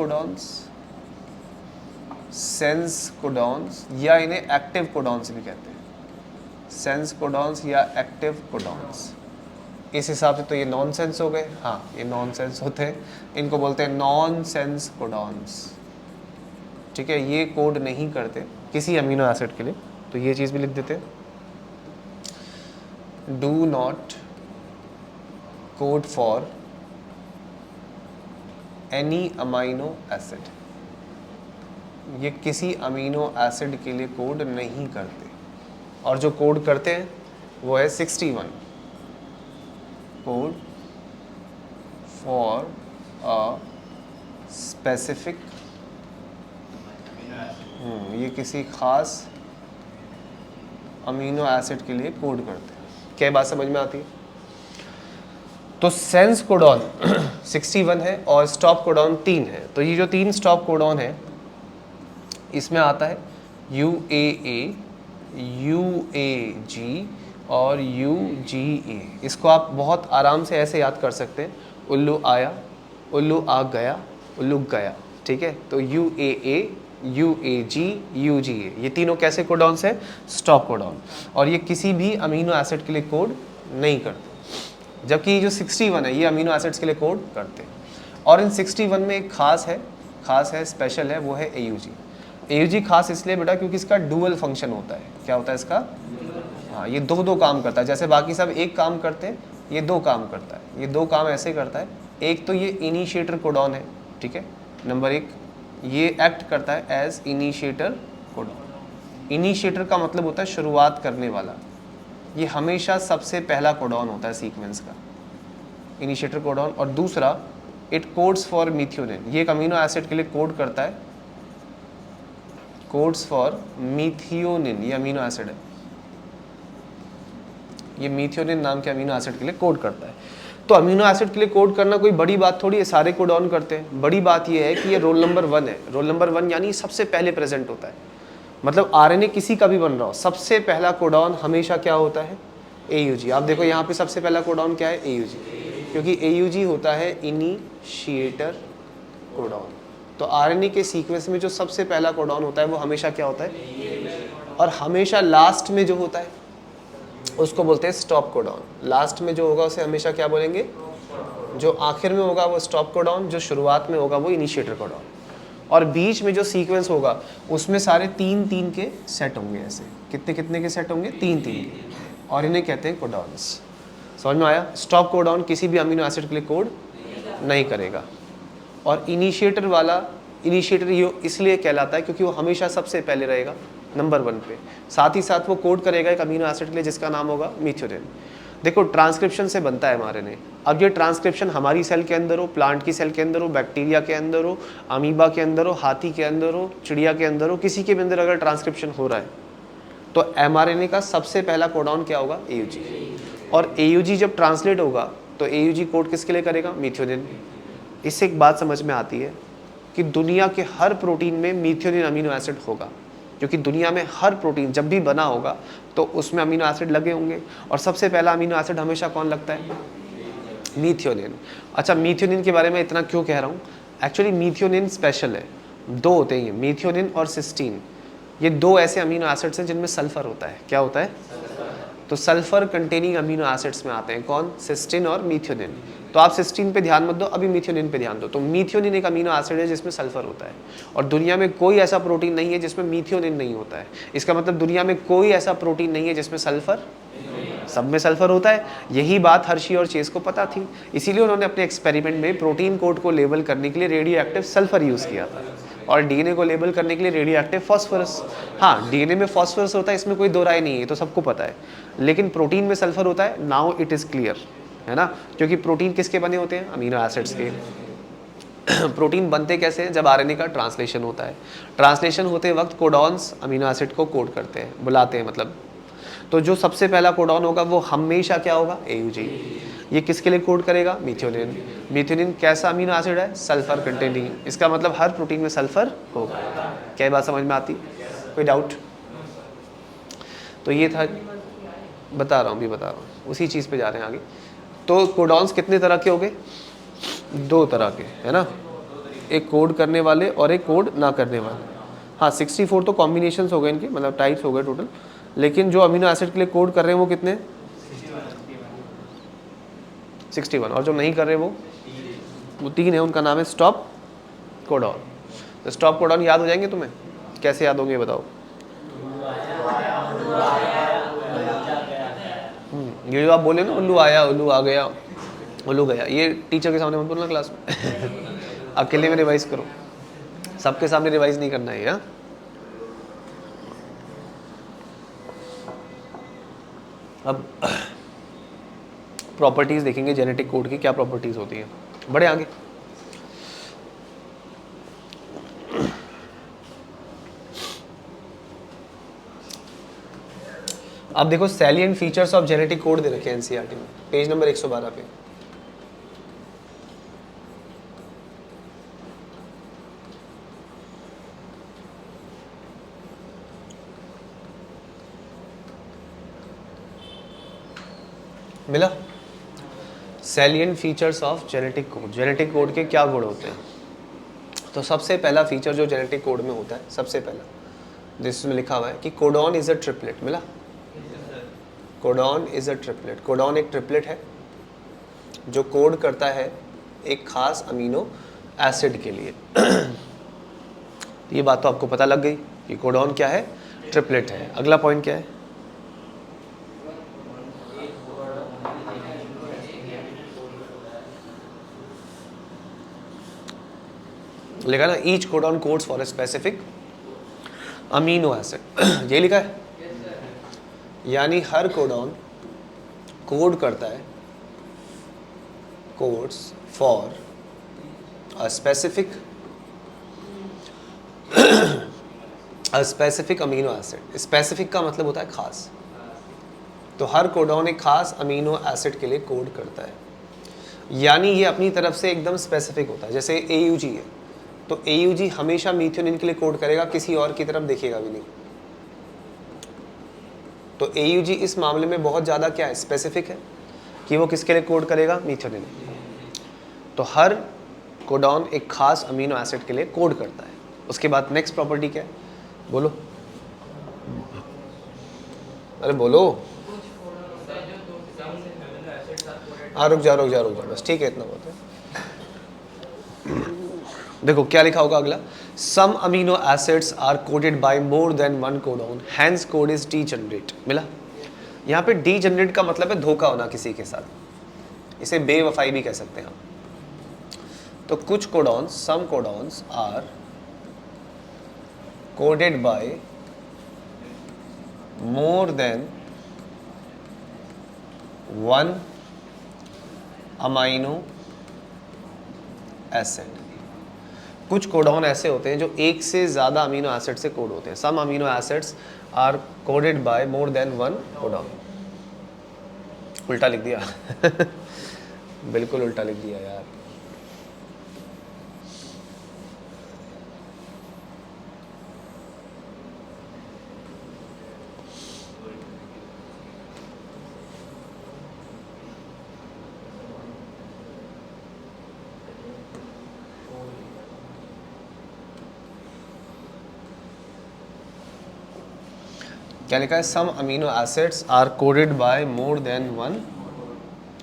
A: कोडॉन्स, या इन्हें एक्टिव कोडॉन्स भी कहते हैं, सेंस कोडॉन्स या एक्टिव कोडॉन्स। इस हिसाब से तो ये नॉन सेंस हो गए, हाँ ये नॉन सेंस होते हैं, इनको बोलते हैं नॉन सेंस कोडॉन्स। ठीक है, ये कोड नहीं करते किसी अमीनो एसिड के लिए, तो ये चीज़ भी लिख देते हैं, do not code for any amino acid, ये किसी अमीनो एसिड के लिए कोड नहीं करते। और जो कोड करते हैं वो है 61, कोड फॉर अ स्पेसिफिक, ये किसी खास अमीनो एसिड के लिए कोड करते हैं। क्या बात समझ में आती है? तो सेंस कोडॉन 61 है और स्टॉप कोडॉन 3 है। तो ये जो 3 स्टॉप कोडॉन है इसमें आता है UAA, UAG और UGA। इसको आप बहुत आराम से ऐसे याद कर सकते हैं, उल्लू आया, उल्लू आ गया, उल्लू गया। ठीक है, तो UAA, UAG, UGA, ये तीनों कैसे कोडॉन्स हैं? Stop codon. और ये किसी भी अमीनो एसिड के लिए कोड नहीं करते, जबकि ये जो 61 है ये अमीनो एसिड्स के लिए कोड करते हैं। और इन 61 में एक खास है, स्पेशल है, वो है AUG। AUG खास इसलिए बेटा क्योंकि इसका डुअल फंक्शन होता है। क्या होता है इसका? हाँ, ये दो काम करता है। जैसे बाकी सब एक काम करते हैं, ये 2 काम करता है। ये 2 काम ऐसे करता है, एक तो ये इनिशिएटर कोडॉन है, ठीक है, नंबर 1 ये एक्ट करता है एज इनिशिएटर कोडॉन। इनिशिएटर का मतलब होता है शुरुआत करने वाला, ये हमेशा सबसे पहला कोडॉन होता है सीक्वेंस का, इनिशिएटर कोडॉन। और दूसरा इट कोड्स फॉर मीथियोनिन, ये एक अमीनो एसिड के लिए कोड करता है, कोड्स फॉर मीथियोनिन, ये अमीनो एसिड है, ये मीथियोनिन नाम के अमीनो एसिड के लिए कोड करता है। तो अमीनो एसिड के लिए कोड करना कोई बड़ी बात थोड़ी है, सारे कोडॉन करते हैं। बड़ी बात ये है कि ये रोल नंबर 1 है। रोल नंबर 1 यानी सबसे पहले प्रेजेंट होता है, मतलब आरएनए किसी का भी बन रहा हो, सबसे पहला कोडॉन हमेशा क्या होता है? AUG। आप देखो यहाँ पे सबसे पहला कोडॉन क्या है? AUG, क्योंकि AUG होता है इनिशिएटर कोडॉन। तो आरएनए के सीक्वेंस में जो सबसे पहला कोडॉन होता है वो हमेशा क्या होता है? और हमेशा लास्ट में जो होता है उसको बोलते हैं स्टॉप कोडॉन। लास्ट में जो होगा उसे हमेशा क्या बोलेंगे? जो आखिर में होगा वो स्टॉप कोडॉन, जो शुरुआत में होगा वो इनिशिएटर कोडॉन। और बीच में जो सीक्वेंस होगा उसमें सारे 3-3 के सेट होंगे। ऐसे कितने कितने के सेट होंगे? 3-3 के, और इन्हें कहते हैं कोडॉन्स। समझ में आया? स्टॉप कोडॉन किसी भी अमीनो एसिड के लिए कोड नहीं करेगा। और इनिशिएटर वाला, इनिशिएटर ये इसलिए कहलाता है क्योंकि वो हमेशा सबसे पहले रहेगा, नंबर 1 पे। साथ ही साथ वो कोड करेगा एक अमीनो एसिड के लिए जिसका नाम होगा मीथियोनिन। देखो ट्रांसक्रिप्शन से बनता है mRNA। अब ये ट्रांसक्रिप्शन हमारी सेल के अंदर हो, प्लांट की सेल के अंदर हो, बैक्टीरिया के अंदर हो, अमीबा के अंदर हो, हाथी के अंदर हो, चिड़िया के अंदर हो, किसी के भी अंदर अगर ट्रांसक्रिप्शन हो रहा है तो mRNA का सबसे पहला कोडॉन क्या होगा? AUG। और AUG जब ट्रांसलेट होगा तो AUG कोड किसके लिए करेगा? मीथियोनिन। इससे एक बात समझ में आती है कि दुनिया के हर प्रोटीन में मीथियोनिन अमीनो एसिड होगा, क्योंकि दुनिया में हर प्रोटीन जब भी बना होगा तो उसमें अमीनो एसिड लगे होंगे, और सबसे पहला अमीनो एसिड हमेशा कौन लगता है? मीथियोनिन। अच्छा, मीथियोनिन के बारे में इतना क्यों कह रहा हूँ? एक्चुअली मीथियोनिन स्पेशल है, 2 होते हैं, मीथियोनिन और सिस्टीन। ये 2 ऐसे अमीनो एसिड्स हैं जिनमें सल्फर होता है। क्या होता है? तो सल्फर कंटेनिंग अमीनो एसिड्स में आते हैं कौन? सिस्टीन और मीथियोनिन। तो आप सिस्टीन पे ध्यान मत दो, अभी मीथियोनिन पे ध्यान दो। तो मीथियोनिन एक अमीनो एसिड है जिसमें सल्फर होता है, और दुनिया में कोई ऐसा प्रोटीन नहीं है जिसमें मीथियोनिन नहीं होता है। इसका मतलब दुनिया में कोई ऐसा प्रोटीन नहीं है जिसमें सल्फर, सब में सल्फर होता है। यही बात हर्शी और चेस को पता थी, इसीलिए उन्होंने अपने एक्सपेरिमेंट में प्रोटीन कोड को लेबल करने के लिए रेडियो एक्टिव सल्फर यूज़ किया था, और डीएनए को लेबल करने के लिए रेडियो एक्टिव फॉस्फोरस। हाँ, डीएनए में फॉस्फोरस होता है, इसमें कोई दो राय नहीं है, तो सबको पता है। लेकिन प्रोटीन में सल्फर होता है, नाउ इट इज़ क्लियर, है ना, क्योंकि प्रोटीन किसके बने होते हैं? अमीनो एसिड्स के। प्रोटीन बनते कैसे हैं? जब आरएनए का ट्रांसलेशन होता है। ट्रांसलेशन होते वक्त कोडॉन्स अमीनो एसिड को कोड करते हैं, बुलाते हैं मतलब। तो जो सबसे पहला कोडॉन होगा वो हमेशा क्या होगा? AUG। ये किसके लिए कोड करेगा? मीथियोनिन। मीथियोनिन कैसा अमीनो एसिड है? Sulphur containing. इसका मतलब हर प्रोटीन में सल्फर होगा। क्या बात समझ में आती? कोई डाउट? तो ये था, बता रहा हूँ, भी बता रहा हूँ, उसी चीज़ पे जा रहे हैं आगे। तो कोडॉन्स कितने तरह के हो गए? 2 तरह के, है ना? एक कोड करने वाले और एक कोड ना करने वाले। हाँ, 64 तो कॉम्बिनेशंस हो गए इनके, मतलब टाइप्स हो गए टोटल। लेकिन जो अमीनो एसिड के लिए कोड कर रहे हैं वो कितने? 61। और जो नहीं कर रहे वो 3 है। उनका नाम है स्टॉप कोडॉन। तो स्टॉप कोडॉन याद हो जाएंगे तुम्हें? कैसे याद होंगे बताओ? ये जो आप बोले ना, उल्लू आया, उल्लू आ गया, उल्लू गया, ये टीचर के सामने मत बोलना क्लास में। अकेले में रिवाइज करो, सबके सामने रिवाइज नहीं करना है। हाँ, अब प्रॉपर्टीज देखेंगे जेनेटिक कोड की, क्या प्रॉपर्टीज होती है। बड़े आगे अब देखो, salient features of genetic code दे रखे हैं एनसीईआरटी में, पेज नंबर 112 पे। मिला? Salient features of genetic code. Genetic code के क्या गुण होते हैं? तो सबसे पहला फीचर जो जेनेटिक कोड में होता है, सबसे पहला जिसमें लिखा हुआ है कि कोडॉन इज अ ट्रिपलेट। मिला? Codon is a triplet. Codon एक ट्रिपलेट है जो कोड करता है एक खास अमीनो एसिड के लिए। ये बात तो आपको पता लग गई कि कोडॉन क्या है? ट्रिपलेट है। अगला पॉइंट क्या है? लिखा ना, each codon codes for a specific amino acid. ये लिखा है, यानी हर कोडॉन कोड करता है, codes for a specific amino acid. Specific का मतलब होता है खास। तो हर कोडॉन एक खास अमीनो एसिड के लिए कोड करता है, यानी ये अपनी तरफ से एकदम स्पेसिफिक होता है। जैसे AUG है, तो AUG हमेशा मीथियोनिन के लिए कोड करेगा, किसी और की तरफ देखेगा भी नहीं। तो AUG इस मामले में बहुत ज़्यादा क्या है? स्पेसिफिक है कि वो किसके लिए कोड करेगा? मीथियोनिन। तो हर कोडॉन एक खास अमीनो एसिड के लिए कोड करता है। उसके बाद नेक्स्ट प्रॉपर्टी क्या है? बोलो, अरे बोलो। हाँ, रुक जा, बस ठीक है, इतना बहुत है। देखो क्या लिखा होगा अगला, some amino acids are coded by more than one codon, hence code is degenerate. मिला? यहाँ पे डीजेनरेट का मतलब है धोखा होना किसी के साथ, इसे बेवफाई भी कह सकते हैं हम। तो कुछ codons, some codons are coded by more than one amino acid. कुछ कोडॉन ऐसे होते हैं जो एक से ज़्यादा अमीनो एसिड से कोड होते हैं। Some amino acids are coded by more than one codon. उल्टा लिख दिया बिल्कुल उल्टा लिख दिया यार। क्या लिखा है? Some amino acids are coded by more than one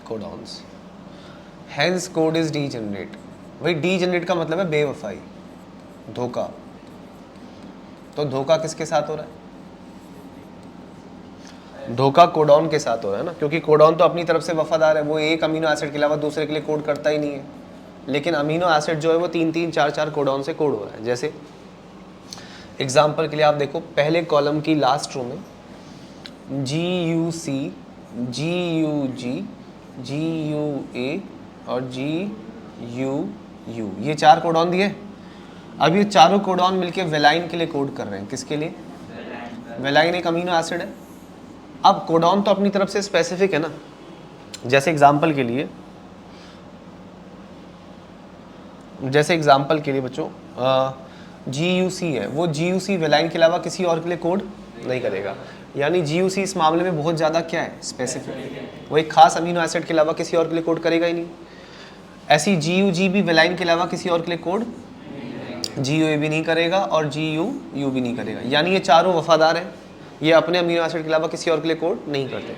A: codons, hence code is degenerate. भाई डीजेनरेट का मतलब है बेवफाई, धोखा। तो धोखा किसके साथ हो रहा है? धोखा कोडॉन के साथ हो रहा है ना, क्योंकि कोडॉन तो अपनी तरफ से वफादार है, वो एक अमीनो एसिड के अलावा दूसरे के लिए कोड करता ही नहीं है। लेकिन अमीनो एसिड जो है वो 3-3, 4-4 कोडॉन से कोड हो रहा है। जैसे एग्जाम्पल के लिए आप देखो, पहले कॉलम की लास्ट रो में GUC, GUG, GUA और GUG यू, ये 4 कोडॉन दिए। अब ये चारों कोडॉन मिलके वेलाइन के लिए कोड कर रहे हैं। किसके लिए? वेलाइन एक अमीनो एसिड है। अब कोडॉन तो अपनी तरफ से स्पेसिफिक है ना, जैसे एग्जांपल के लिए बच्चों GUC है, वो GUC वेलाइन के अलावा किसी और के लिए कोड नहीं करेगा। यानी GUC इस मामले में बहुत ज़्यादा क्या है? स्पेसिफिक। वो एक खास अमीनो एसिड के अलावा किसी और के लिए कोड करेगा ही नहीं। ऐसी GUG भी वेलाइन के अलावा किसी और के लिए कोड GUA भी नहीं करेगा और GUU भी नहीं करेगा। यानी ये चारों वफादार हैं, ये अपने अमीनो एसिड के अलावा किसी और के लिए कोड नहीं करते।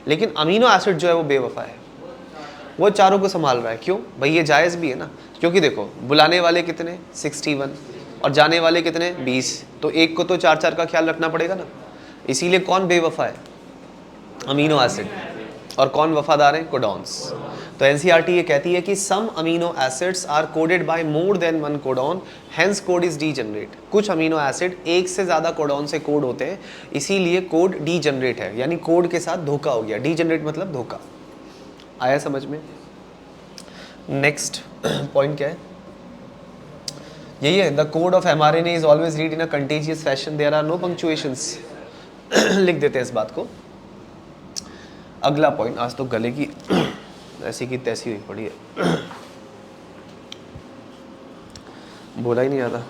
A: लेकिन अमीनो एसिड जो है वो बेवफा है, वो चारों को संभाल रहा है। क्यों भाई? ये जायज़ भी है ना, क्योंकि देखो बुलाने वाले कितने? 61 और जाने वाले कितने? 20। तो एक को तो 4-4 का ख्याल रखना पड़ेगा ना। इसीलिए कौन बेवफा है? Amino acid. और कौन वफादार है? कोडॉन्स। तो NCERT ये कहती है कि some amino acids are coded by more than one codon, hence code is degenerate. कुछ अमीनो एसिड एक से ज़्यादा कोडॉन से कोड होते हैं, इसीलिए कोड डीजनरेट है। यानी कोड के साथ धोखा हो गया। डीजनरेट मतलब धोखा। आया समझ में? नेक्स्ट पॉइंट क्या है? यही है, the code of mRNA is always read in a contagious fashion, there are no punctuations. लिख देते हैं इस बात को। अगला पॉइंट, आज तो गले की ऐसी की तैसी हुई पड़ी है, बोला ही नहीं आता।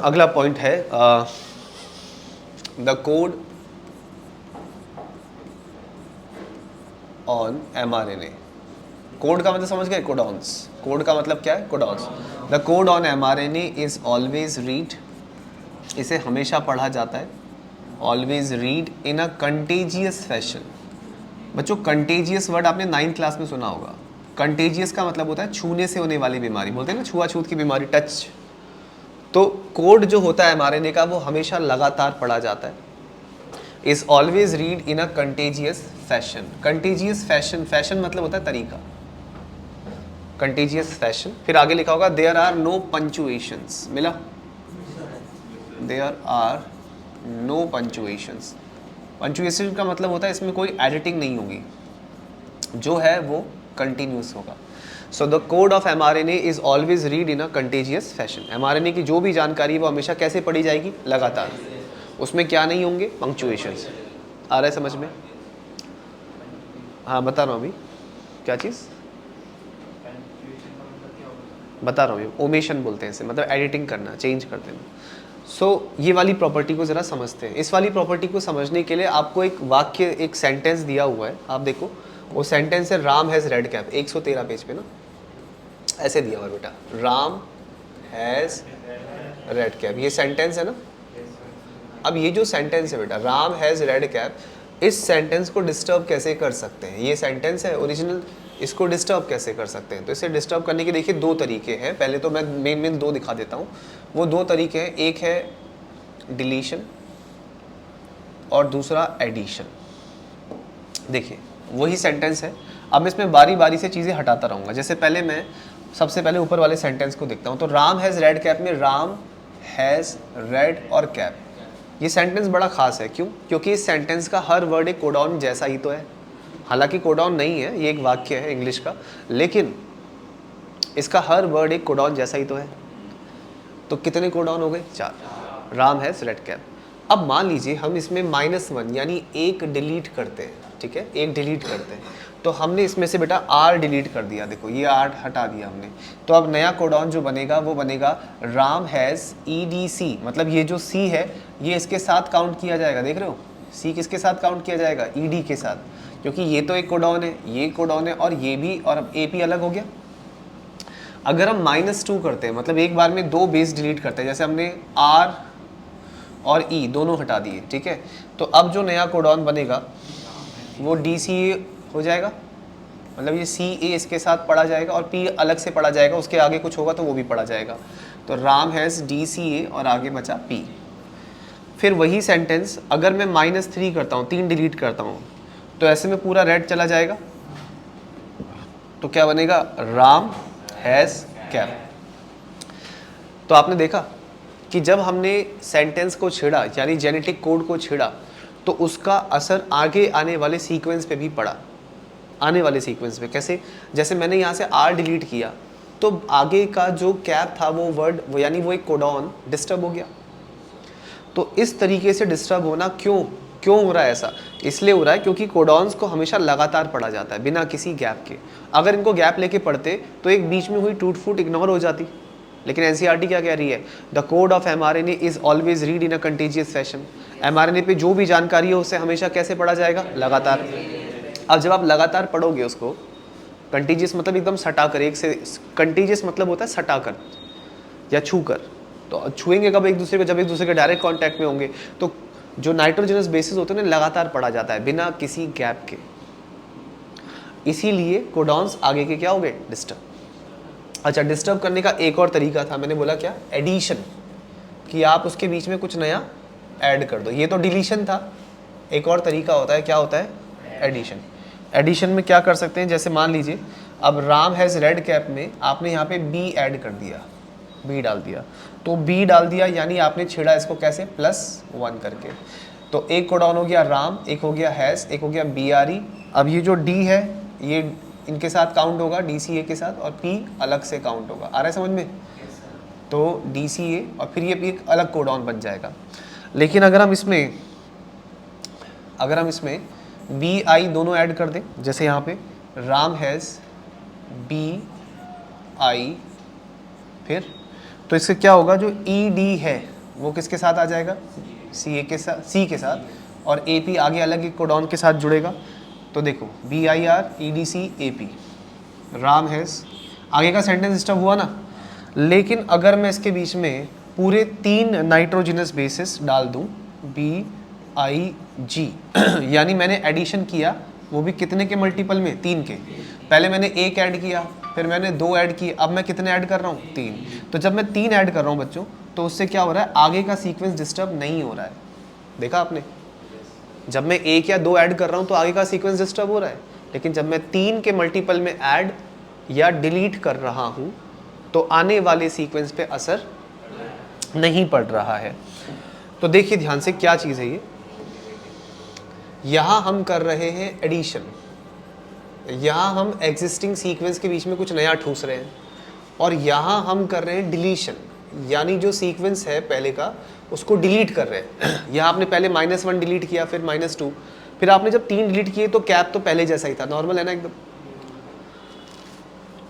A: अगला पॉइंट है the code on mRNA। Code का मतलब समझ गए? कोडॉन्स। कोड का मतलब क्या है? Codons. The code on mRNA is always read, इसे हमेशा पढ़ा जाता है। Always read in a contagious fashion. बच्चों कंटेजियस वर्ड आपने 9th क्लास में सुना होगा। कंटेजियस का मतलब होता है छूने से होने वाली बीमारी, बोलते हैं ना छुआछूत की बीमारी, टच। तो कोड जो होता है mRNA का वो हमेशा लगातार पढ़ा जाता है। Is always read in a contagious fashion. Contagious fashion, fashion मतलब होता है तरीका। Contagious fashion. फिर आगे लिखा होगा देयर आर नो पंचुएशंस। मिला? There are no punctuations. Punctuation का मतलब होता है इसमें कोई एडिटिंग नहीं होगी, जो है वो कंटिन्यूस होगा। So the code of mRNA is always read in a contagious fashion. mRNA की जो भी जानकारी है वो हमेशा कैसे पढ़ी जाएगी? लगातार। उसमें क्या नहीं होंगे? पंक्चुएशंस। आ रहा है समझ में? हाँ बता रहा हूँ अभी। क्या चीज़ बता रहा हूँ? ओमेशन बोलते हैं इसे, मतलब एडिटिंग करना, चेंज कर देना। सो ये वाली प्रॉपर्टी को ज़रा समझते हैं। इस वाली प्रॉपर्टी को समझने के लिए आपको एक वाक्य, एक सेंटेंस दिया हुआ है, आप देखो। वो सेंटेंस है Ram has red cap, 113 page पे ना, ऐसे दिया हुआ है बेटा, राम हैज़ रेड कैप। ये सेंटेंस है ना। अब ये जो सेंटेंस है बेटा, राम हैज़ रेड कैप, इस सेंटेंस को डिस्टर्ब कैसे कर सकते हैं? ये सेंटेंस है ओरिजिनल, इसको डिस्टर्ब कैसे कर सकते हैं? तो इसे डिस्टर्ब करने के देखिए 2 तरीके हैं। पहले तो मैं मेन 2 दिखा देता हूँ। वो 2 तरीके हैं, एक है डिलीशन और दूसरा एडिशन। देखिए वही सेंटेंस है। अब इसमें बारी बारी से चीज़ें हटाता रहूँगा। जैसे पहले मैं सबसे पहले ऊपर वाले सेंटेंस को देखता हूँ। तो राम हैज़ रेड कैप में राम हैज़ रेड और कैप, ये सेंटेंस बड़ा खास है। क्यों? क्योंकि इस सेंटेंस का हर वर्ड एक कोडॉन जैसा ही तो है। हालांकि कोडॉन नहीं है, ये एक वाक्य है इंग्लिश का, लेकिन इसका हर वर्ड एक कोडॉन जैसा ही तो है। तो कितने कोडॉन हो गए? 4। Ram has red cap. अब मान लीजिए हम इसमें -1 यानी 1 डिलीट करते हैं, ठीक है, 1 डिलीट करते हैं। तो हमने इसमें से बेटा R डिलीट कर दिया, देखो ये R हटा दिया हमने। तो अब नया कोडॉन जो बनेगा वो बनेगा राम हैज़ EDC, मतलब ये जो C है ये इसके साथ काउंट किया जाएगा। देख रहे हो, C किसके साथ काउंट किया जाएगा? ED के साथ, क्योंकि ये तो एक कोडॉन है, ये कोडॉन है और ये भी, और अब AP अलग हो गया। अगर हम -2 करते हैं, मतलब एक बार में 2 बेस डिलीट करते हैं, जैसे हमने R और E दोनों हटा दिए, ठीक है, तो अब जो नया कोडॉन बनेगा वो DCA हो जाएगा, मतलब ये CA इसके साथ पढ़ा जाएगा और P अलग से पढ़ा जाएगा, उसके आगे कुछ होगा तो वो भी पढ़ा जाएगा। तो राम हैज़ DCA और आगे बचा P। फिर वही सेंटेंस अगर मैं -3 करता हूँ, 3 डिलीट करता हूँ, तो ऐसे में पूरा रेड चला जाएगा। तो क्या बनेगा, राम हैज़ कैप। तो आपने देखा कि जब हमने सेंटेंस को छेड़ा यानी जेनेटिक कोड को छेड़ा तो उसका असर आगे आने वाले सीक्वेंस पे भी पड़ा। आने वाले सीक्वेंस पे कैसे, जैसे मैंने यहाँ से आर डिलीट किया तो आगे का जो कैप था वो वर्ड यानी वो एक कोडॉन डिस्टर्ब हो गया। तो इस तरीके से डिस्टर्ब होना क्यों हो रहा है ऐसा, इसलिए हो रहा है क्योंकि कोडॉन्स को हमेशा लगातार पढ़ा जाता है बिना किसी गैप के। अगर इनको गैप लेके पढ़ते तो एक बीच में हुई टूट फूट इग्नोर हो जाती। लेकिन एनसीईआरटी क्या कह रही है, the code of mRNA is always read in a contiguous fashion. MRNA पे जो भी जानकारी है उससे हमेशा कैसे पढ़ा जाएगा, लगातार। अब जब आप लगातार पढ़ोगे उसको, कंटीजियस मतलब एकदम सटा कर, एक से कंटीजियस मतलब होता है सटा कर या छू कर। तो छुएंगे कब एक दूसरे को, जब एक दूसरे के डायरेक्ट कांटेक्ट में होंगे। तो जो नाइट्रोजनस बेसिस होते हैं उन्हें लगातार पढ़ा जाता है बिना किसी गैप के। इसीलिए कोडॉन्स आगे के क्या हो गए, डिस्टर्ब। अच्छा, डिस्टर्ब करने का एक और तरीका था, मैंने बोला क्या, एडिशन, कि आप उसके बीच में कुछ नया ऐड कर दो। ये तो डिलीशन था, एक और तरीका होता है, क्या होता है, एडिशन। एडिशन में क्या कर सकते हैं, जैसे मान लीजिए अब राम हैज़ रेड कैप में आपने यहाँ पे बी ऐड कर दिया, बी डाल दिया। तो बी डाल दिया यानी आपने छेड़ा इसको कैसे, +1 करके। तो एक कोडॉन हो गया राम, एक हो गया हैज़, एक हो गया BRE। अब ये जो डी है ये इनके साथ काउंट होगा, DCA के साथ, और P अलग से काउंट होगा। आ रहा है समझ में? तो DCA और फिर ये भी एक अलग कोडॉन बन जाएगा। लेकिन अगर हम इसमें BI दोनों ऐड कर दें, जैसे यहाँ पे राम हैज़ BI, फिर तो इससे क्या होगा, जो ED है वो किसके साथ आ जाएगा, CA के साथ, C के साथ, और AP आगे अलग एक कोडॉन के साथ जुड़ेगा। तो देखो BIR EDC AP, Ram has, आगे का सेंटेंस डिस्टर्ब हुआ ना। लेकिन अगर मैं इसके बीच में पूरे 3 नाइट्रोजनस बेसिस डाल दूं, BIG यानी मैंने एडिशन किया, वो भी कितने के मल्टीपल में, 3 के। पहले मैंने एक ऐड किया, फिर मैंने 2 ऐड किए, अब मैं कितने ऐड कर रहा हूँ, 3। तो जब मैं 3 ऐड कर रहा हूँ बच्चों, तो उससे क्या हो रहा है, आगे का सीक्वेंस डिस्टर्ब नहीं हो रहा है। देखा आपने, जब मैं 1 या 2 ऐड कर रहा हूँ तो आगे का सीक्वेंस डिस्टर्ब हो रहा है। लेकिन जब मैं 3 के मल्टीपल में ऐड या डिलीट कर रहा हूँ तो आने वाले सीक्वेंस पे असर नहीं पड़ रहा है। तो देखिए ध्यान से, क्या चीज़ है ये, यहाँ हम कर रहे हैं एडिशन, यहाँ हम एग्जिस्टिंग सीक्वेंस के बीच में कुछ नया ठूस रहे हैं, और यहाँ हम कर रहे हैं डिलीशन, यानी जो सीक्वेंस है पहले का उसको डिलीट कर रहे हैं। यहाँ आपने पहले -1 डिलीट किया, फिर -2, फिर आपने जब 3 डिलीट किए तो कैप तो पहले जैसा ही था, नॉर्मल है ना एकदम।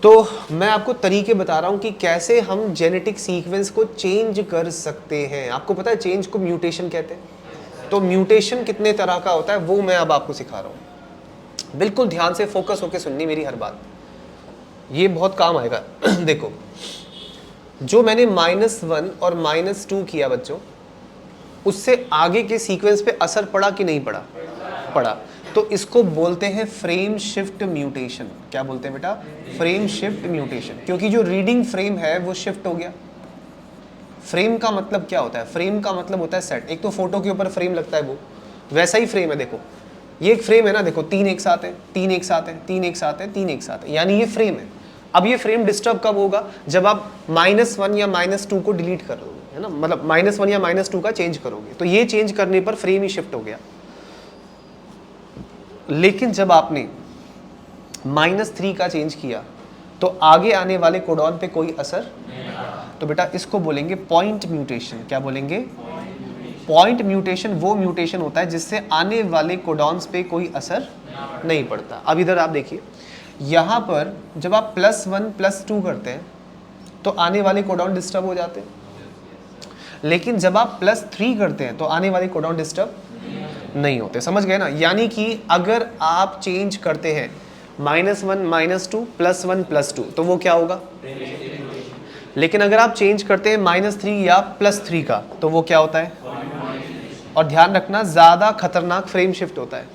A: तो मैं आपको तरीके बता रहा हूँ कि कैसे हम जेनेटिक सीक्वेंस को चेंज कर सकते हैं। आपको पता है चेंज को म्यूटेशन कहते हैं। तो म्यूटेशन कितने तरह का होता है वो मैं अब आपको सिखा रहा हूँ। बिल्कुल ध्यान से फोकस होकर सुननी मेरी हर बात, ये बहुत काम आएगा। देखो, जो मैंने -1 और -2 किया बच्चों, उससे आगे के सीक्वेंस पे असर पड़ा कि नहीं पड़ा, पड़ा। तो इसको बोलते हैं फ्रेम शिफ्ट म्यूटेशन। क्या बोलते हैं बेटा, फ्रेम शिफ्ट म्यूटेशन, क्योंकि जो रीडिंग फ्रेम है वो शिफ्ट हो गया। फ्रेम का मतलब क्या होता है, फ्रेम का मतलब होता है सेट। एक तो फोटो के ऊपर फ्रेम लगता है वो वैसा ही फ्रेम है। देखो ये एक फ्रेम है ना, देखो 3 एक साथ है, 3 एक साथ है, 3 एक साथ है, 3 एक साथ है, यानी ये फ्रेम है। अब ये फ्रेम डिस्टर्ब कब होगा, जब आप -1 या -2 को डिलीट कर दोगे, है ना, मतलब -1 या -2 का चेंज करोगे, तो ये चेंज करने पर फ्रेम ही शिफ्ट हो गया। लेकिन जब आपने -3 का चेंज किया तो आगे आने वाले कोडॉन पे कोई असर, तो बेटा इसको बोलेंगे पॉइंट म्यूटेशन। क्या बोलेंगे, पॉइंट म्यूटेशन। वो म्यूटेशन होता है जिससे आने वाले कोडॉन्स पे कोई असर नहीं पड़ता। अब इधर आप देखिए, यहाँ पर जब आप +1 +2 करते हैं तो आने वाले कोडॉन डिस्टर्ब हो जाते हैं, लेकिन जब आप +3 करते हैं तो आने वाले कोडॉन डिस्टर्ब नहीं होते। समझ गए ना? यानी कि अगर आप चेंज करते हैं -1 -2 +1 +2 तो वो क्या होगा, लेकिन अगर आप चेंज करते हैं -3 या +3 का तो वो क्या होता है। और ध्यान रखना, ज़्यादा खतरनाक फ्रेम शिफ्ट होता है,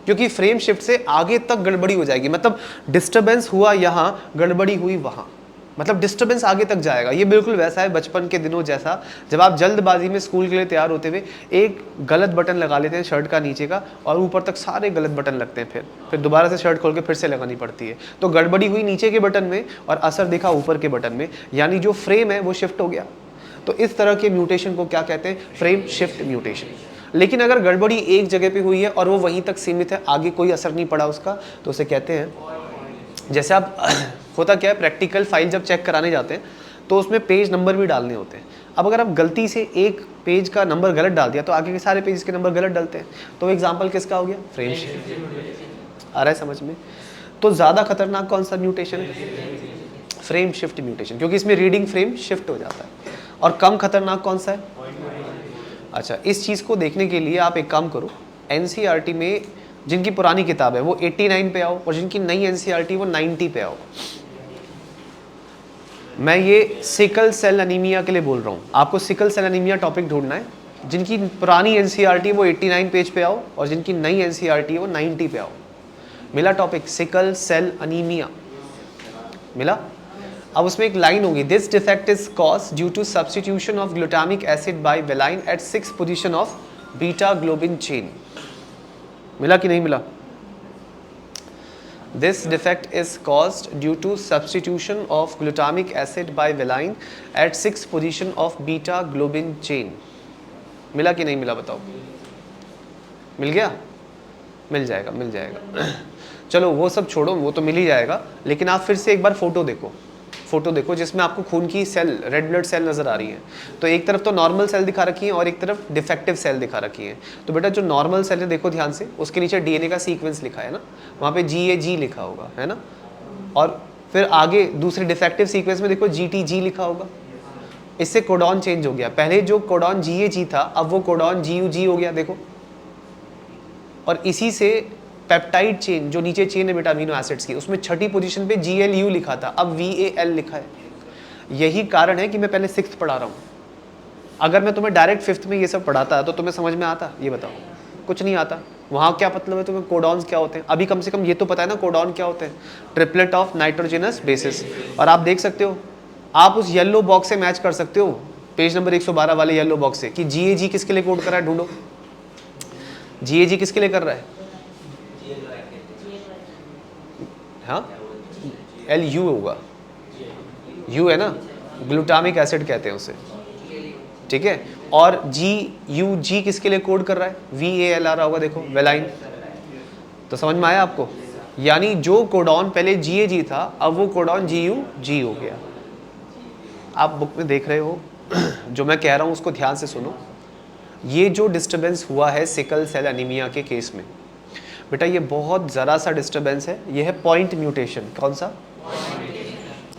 A: क्योंकि फ्रेम शिफ्ट से आगे तक गड़बड़ी हो जाएगी। मतलब डिस्टर्बेंस हुआ यहाँ, गड़बड़ी हुई वहाँ। मतलब डिस्टर्बेंस आगे तक जाएगा। ये बिल्कुल वैसा है बचपन के दिनों जैसा, जब आप जल्दबाजी में स्कूल के लिए तैयार होते हुए एक गलत बटन लगा लेते हैं शर्ट का नीचे का, और ऊपर तक सारे गलत बटन लगते हैं, फिर दोबारा से शर्ट खोल के फिर से लगानी पड़ती है। तो गड़बड़ी हुई नीचे के बटन में और असर दिखा ऊपर के बटन में, यानी जो फ्रेम है वो शिफ्ट हो गया। तो इस तरह के म्यूटेशन को क्या कहते हैं? Frame shift mutation. लेकिन अगर गड़बड़ी एक जगह पे हुई है और वो वहीं तक सीमित है, आगे कोई असर नहीं पड़ा उसका, तो उसे कहते हैं, जैसे आप होता क्या है, प्रैक्टिकल फाइल जब चेक कराने जाते हैं तो उसमें पेज नंबर भी डालने होते हैं। अब अगर आप गलती से एक पेज का नंबर गलत डाल दिया तो आगे के सारे पेज के नंबर गलत डलते हैं। तो एग्जाम्पल किसका हो गया? Frame shift. आ रहा है समझ में? तो ज़्यादा खतरनाक कौन सा म्यूटेशन है? फ्रेम शिफ्ट म्यूटेशन, क्योंकि इसमें रीडिंग फ्रेम शिफ्ट हो जाता है। और कम खतरनाक कौन सा है? अच्छा, इस चीज़ को देखने के लिए आप एक काम करो, एनसीईआरटी में जिनकी पुरानी किताब है वो 89 पे आओ, और जिनकी नई एनसीईआरटी वो 90 पे आओ। मैं ये सिकल सेल एनीमिया के लिए बोल रहा हूँ, आपको सिकल सेल एनीमिया टॉपिक ढूंढना है। जिनकी पुरानी एनसीईआरटी वो 89 पेज पे आओ, और जिनकी नई एनसीईआरटी है वो 90 पे आओ। मिला टॉपिक? सिकल सेल एनीमिया मिला। अब उसमें एक लाइन होगी, this defect is cause due to substitution of glutamic acid by valine at 6th position of beta globin chain. मिला कि नहीं मिला? This defect is caused due to substitution of glutamic acid by valine at 6th position of beta globin chain। मिला कि नहीं मिला बताओ? मिल गया? मिल जाएगा, मिल जाएगा। चलो वो सब छोड़ो, वो तो मिल ही जाएगा। लेकिन आप फिर से एक बार फोटो देखो जिसमें आपको खून की सेल, रेड ब्लड सेल नज़र आ रही है। तो एक तरफ तो नॉर्मल सेल दिखा रखी है और एक तरफ डिफेक्टिव सेल दिखा रखी है। तो बेटा जो नॉर्मल सेल है देखो ध्यान से, उसके नीचे डीएनए का सीक्वेंस लिखा है ना, वहाँ पे GAG लिखा होगा, है ना। और फिर आगे दूसरे डिफेक्टिव सीक्वेंस में देखो GTG लिखा होगा। इससे कोडॉन चेंज हो गया। पहले जो कोडॉन GAG था अब वो कोडॉन GUG हो गया, देखो। और इसी से पेप्टाइड चेन, जो नीचे चेन है बेटा अमीनो एसिड्स की, उसमें 6ठी पोजीशन पे GLU लिखा था, अब VAL लिखा है। यही कारण है कि मैं पहले 6th पढ़ा रहा हूँ। अगर मैं तुम्हें डायरेक्ट 5th में ये सब पढ़ाता तो तुम्हें समझ में आता? ये बताओ, कुछ नहीं आता। वहाँ क्या मतलब है तुम्हें? कोडॉन्स क्या होते हैं? अभी कम से कम ये तो पता है ना कोडॉन क्या होते हैं? Triplet of nitrogenous bases. और आप देख सकते हो, आप उस येलो बॉक्स से मैच कर सकते हो, पेज नंबर 112 वाले येलो बॉक्स से, कि GAG किसके लिए कोड कर रहा है, ढूंढो। GAG किसके लिए कर रहा है? हाँ, LU होगा, U है ना, ग्लूटामिक एसिड कहते हैं उसे, ठीक है। और GUG किसके लिए कोड कर रहा है? VAL आ रहा होगा, देखो, वेलाइन। तो समझ में आया आपको? यानी जो कोडॉन पहले GAG था अब वो कोडॉन GUG हो गया। आप बुक में देख रहे हो, जो मैं कह रहा हूँ उसको ध्यान से सुनो। ये जो डिस्टर्बेंस हुआ है सिकल सेल एनीमिया के केस में, बेटा ये बहुत ज़रा सा डिस्टर्बेंस है, ये है पॉइंट म्यूटेशन। कौन सा?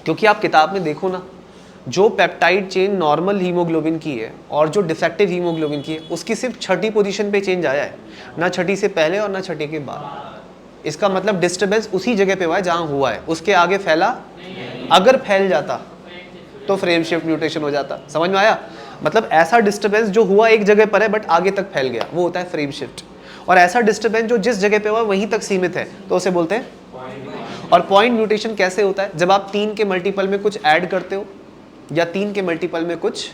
A: क्योंकि आप किताब में देखो ना, जो पेप्टाइड चेन नॉर्मल हीमोग्लोबिन की है और जो डिफेक्टिव हीमोग्लोबिन की है, उसकी सिर्फ 6ठी पोजीशन पे चेंज आया है, ना 6ठी से पहले और ना 6ठी के बाद। इसका मतलब डिस्टर्बेंस उसी जगह पे हुआ है जहाँ हुआ है, उसके आगे फैला। अगर फैल जाता तो फ्रेम शिफ्ट म्यूटेशन हो जाता। समझ में आया? मतलब ऐसा डिस्टर्बेंस जो हुआ एक जगह पर है बट आगे तक फैल गया, वो होता है फ्रेम शिफ्ट। और ऐसा डिस्टर्बेंस जो जिस जगह पे हुआ वहीं तक सीमित है, तो उसे बोलते हैं। और पॉइंट म्यूटेशन कैसे होता है? जब आप 3 के मल्टीपल में कुछ ऐड करते हो या 3 के मल्टीपल में कुछ।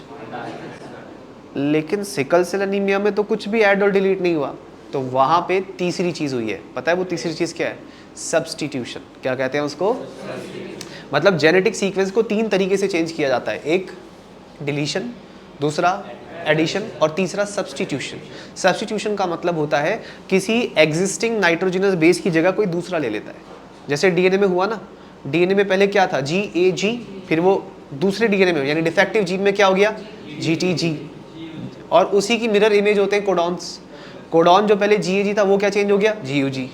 A: लेकिन सिकल सेल एनीमिया में तो कुछ भी ऐड और डिलीट नहीं हुआ, तो वहां पे तीसरी चीज हुई है। पता है वो तीसरी चीज क्या है? सब्स्टिट्यूशन। क्या कहते हैं उसको? मतलब जेनेटिक सीक्वेंस को 3 तरीके से चेंज किया जाता है, एक डिलीशन, दूसरा एडिशन और तीसरा सब्स्टिट्यूशन। सब्स्टिट्यूशन का मतलब होता है किसी एग्जिस्टिंग नाइट्रोजनस बेस की जगह कोई दूसरा ले लेता है। जैसे डीएनए में हुआ ना, डीएनए में पहले क्या था? GAG, फिर वो दूसरे डीएनए में यानी डिफेक्टिव जीन में क्या हो गया? GTG। और उसी की मिरर इमेज होते हैं कोडॉन्स। कोडॉन जो पहले GAG था वो क्या चेंज हो गया? GUG।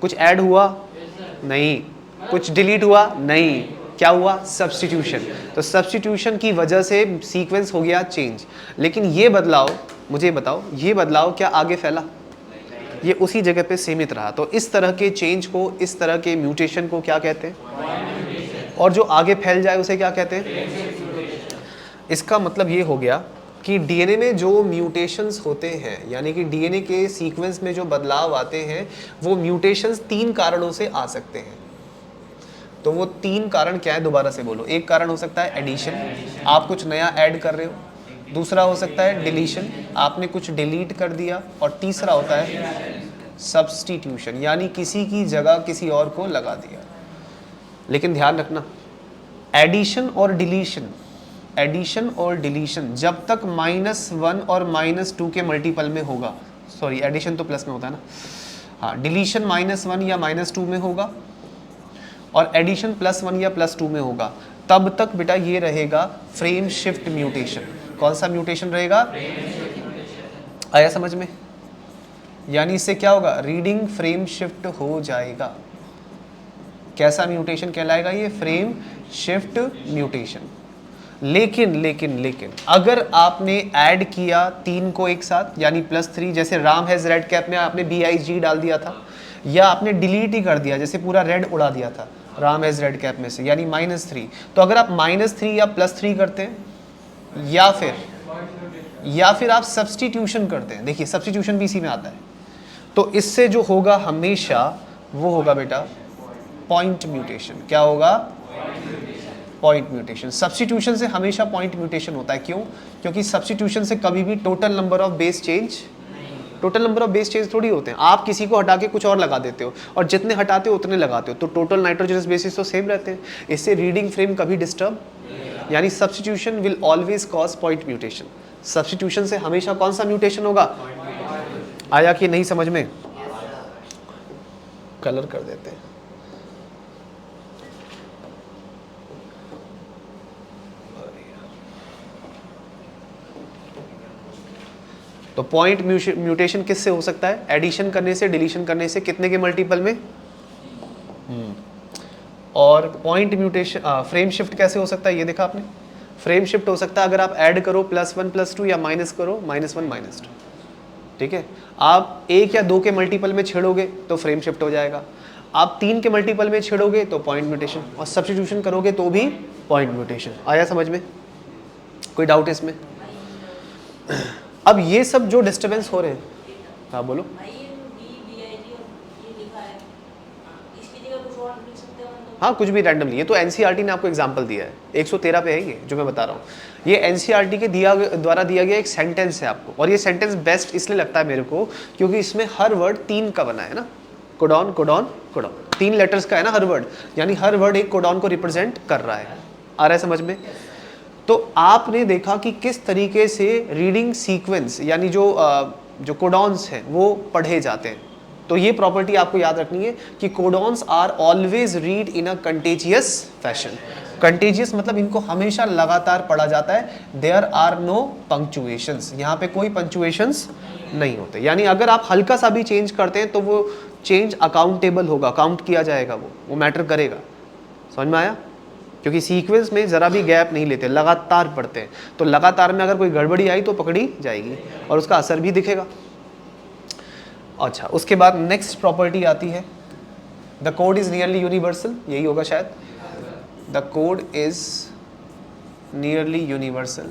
A: कुछ ऐड हुआ? नहीं। कुछ डिलीट हुआ? नहीं। क्या हुआ? सब्स्टिट्यूशन। तो सब्स्टिट्यूशन की वजह से सीक्वेंस हो गया चेंज। लेकिन ये बदलाव, मुझे बताओ, ये बदलाव क्या आगे फैला? ये उसी जगह पे सीमित रहा। तो इस तरह के चेंज को, इस तरह के म्यूटेशन को क्या कहते हैं? और जो आगे फैल जाए उसे क्या कहते हैं? इसका मतलब ये हो गया कि डीएनए में जो म्यूटेशंस होते हैं, यानी कि डीएनए के सीक्वेंस में जो बदलाव आते हैं, वो म्यूटेशंस 3 कारणों से आ सकते हैं। तो वो 3 कारण क्या है, दोबारा से बोलो। एक कारण हो सकता है एडिशन, आप कुछ नया ऐड कर रहे हो। दूसरा हो सकता है डिलीशन, आपने कुछ डिलीट कर दिया। और तीसरा होता है सब्स्टिट्यूशन, यानी किसी की जगह किसी और को लगा दिया। लेकिन ध्यान रखना, एडिशन और डिलीशन, एडिशन और डिलीशन जब तक -1 और -2 के मल्टीपल में होगा, सॉरी एडिशन तो प्लस में होता है ना, हाँ, डिलीशन -1 या -2 में होगा और एडिशन +1 या +2 में होगा, तब तक बेटा ये रहेगा फ्रेम शिफ्ट म्यूटेशन। कौन सा म्यूटेशन रहेगा? आया समझ में? यानी इससे क्या होगा, रीडिंग फ्रेम शिफ्ट हो जाएगा। कैसा म्यूटेशन कहलाएगा ये? Frame shift mutation. लेकिन अगर आपने ऐड किया 3 को एक साथ, यानी +3, जैसे राम हैज रेड कैप में आपने BIG डाल दिया था, या आपने डिलीट ही कर दिया, जैसे पूरा रेड उड़ा दिया था राम हैज रेड कैप में से, यानी -3। तो अगर आप -3 या +3 करते हैं, या फिर आप सब्स्टिट्यूशन करते हैं, देखिए सब्स्टिट्यूशन भी इसी में आता है, तो इससे जो होगा हमेशा वो होगा बेटा पॉइंट म्यूटेशन। क्या होगा? Point mutation. सब्स्टिट्यूशन से हमेशा पॉइंट म्यूटेशन होता है। क्यों? क्योंकि सब्स्टिट्यूशन से कभी भी total number of base change थोड़ी होते हैं। आप किसी को हटा के कुछ और लगा देते हो, और जितने हटाते हो उतने लगाते हो, तो टोटल नाइट्रोजनस बेसिस तो सेम रहते हैं। इससे रीडिंग फ्रेम कभी डिस्टर्ब, यानी substitution will always cause point mutation. Substitution से हमेशा कौन सा म्यूटेशन होगा? आया कि नहीं समझ में? कलर कर देते हैं। तो पॉइंट म्यूटेशन किससे हो सकता है? एडिशन करने से, डिलीशन करने से। कितने के मल्टीपल में? और पॉइंट म्यूटेशन, फ्रेम शिफ्ट कैसे हो सकता है? ये देखा आपने, फ्रेम शिफ्ट हो सकता है अगर आप ऐड करो +1 +2 या माइनस करो -1 -2। ठीक है, आप 1 या 2 के मल्टीपल में छेड़ोगे तो फ्रेम शिफ्ट हो जाएगा, आप 3 के मल्टीपल में छेड़ोगे तो पॉइंट म्यूटेशन, और सब्स्टिट्यूशन करोगे तो भी पॉइंट म्यूटेशन। आया समझ में? कोई डाउट इसमें? अब ये सब जो डिस्टर्बेंस हो रहे हैं, हाँ बोलो। हाँ, कुछ भी रैंडमली, ये तो एनसीईआरटी ने आपको एग्जांपल दिया है, 113 पे है ये जो मैं बता रहा हूँ। ये एनसीईआरटी के द्वारा दिया गया एक सेंटेंस है आपको, और ये सेंटेंस बेस्ट इसलिए लगता है मेरे को क्योंकि इसमें हर वर्ड 3 का बना है ना, कोडॉन कोडॉन कोडॉन, 3 लेटर्स का है ना हर वर्ड, यानी हर वर्ड एक कोडॉन को रिप्रेजेंट कर रहा है। आ रहा है समझ में? तो आपने देखा कि किस तरीके से रीडिंग सीक्वेंस, यानी जो कोडॉन्स हैं वो पढ़े जाते हैं। तो ये प्रॉपर्टी आपको याद रखनी है कि codons are always read in a contagious fashion. Contagious मतलब इनको हमेशा लगातार पढ़ा जाता है। देयर आर नो पंक्चुएशंस, यहाँ पे कोई पंक्चुएशंस नहीं होते, यानी अगर आप हल्का सा भी चेंज करते हैं तो वो चेंज अकाउंटेबल होगा, काउंट किया जाएगा, वो मैटर करेगा। समझ में आया? क्योंकि सीक्वेंस में ज़रा भी गैप नहीं लेते, लगातार पढ़ते हैं, तो लगातार में अगर कोई गड़बड़ी आई तो पकड़ी जाएगी और उसका असर भी दिखेगा। अच्छा, उसके बाद नेक्स्ट प्रॉपर्टी आती है, the code is nearly universal, यही होगा शायद। The code is nearly universal,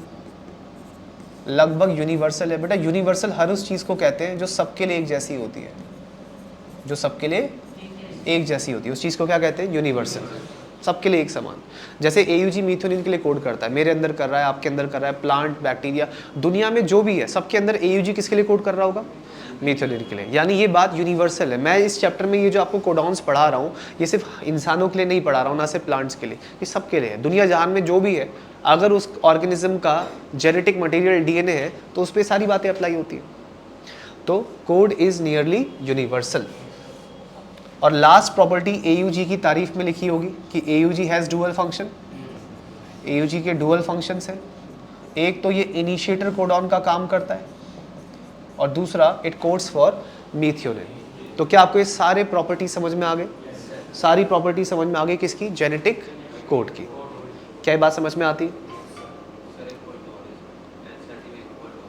A: लगभग यूनिवर्सल है। बेटा यूनिवर्सल हर उस चीज़ को कहते हैं जो सबके लिए एक जैसी होती है, जो सबके लिए एक जैसी होती है, उस चीज़ को क्या कहते हैं? यूनिवर्सल, सबके लिए एक समान। जैसे AUG मीथोनिन के लिए कोड करता है, मेरे अंदर कर रहा है, आपके अंदर कर रहा है, प्लांट, बैक्टीरिया, दुनिया में जो भी है सबके अंदर AUG किसके लिए कोड कर रहा होगा? मीथोनिन के लिए। यानी ये बात यूनिवर्सल है। मैं इस चैप्टर में ये जो आपको कोडॉन्स पढ़ा रहा हूँ, ये सिर्फ इंसानों के लिए नहीं पढ़ा रहा हूँ, ना सिर्फ प्लांट्स के लिए, ये सबके लिए है। दुनिया जहान में जो भी है, अगर उस ऑर्गेनिज्म का जेनेटिक मटेरियल DNA है तो उस पर सारी बातें अप्लाई होती है। तो कोड इज नियरली यूनिवर्सल। और लास्ट प्रॉपर्टी AUG की तारीफ में लिखी होगी कि AUG has dual function. AUG के डुअल फंक्शंस हैं, एक तो ये इनिशिएटर कोडॉन का काम करता है और दूसरा इट कोड्स फॉर मीथियोनिन। तो क्या आपको ये सारे प्रॉपर्टी समझ में आ गए? सारी प्रॉपर्टी समझ में आ गई किसकी? जेनेटिक कोड की। क्या ये बात समझ में आती?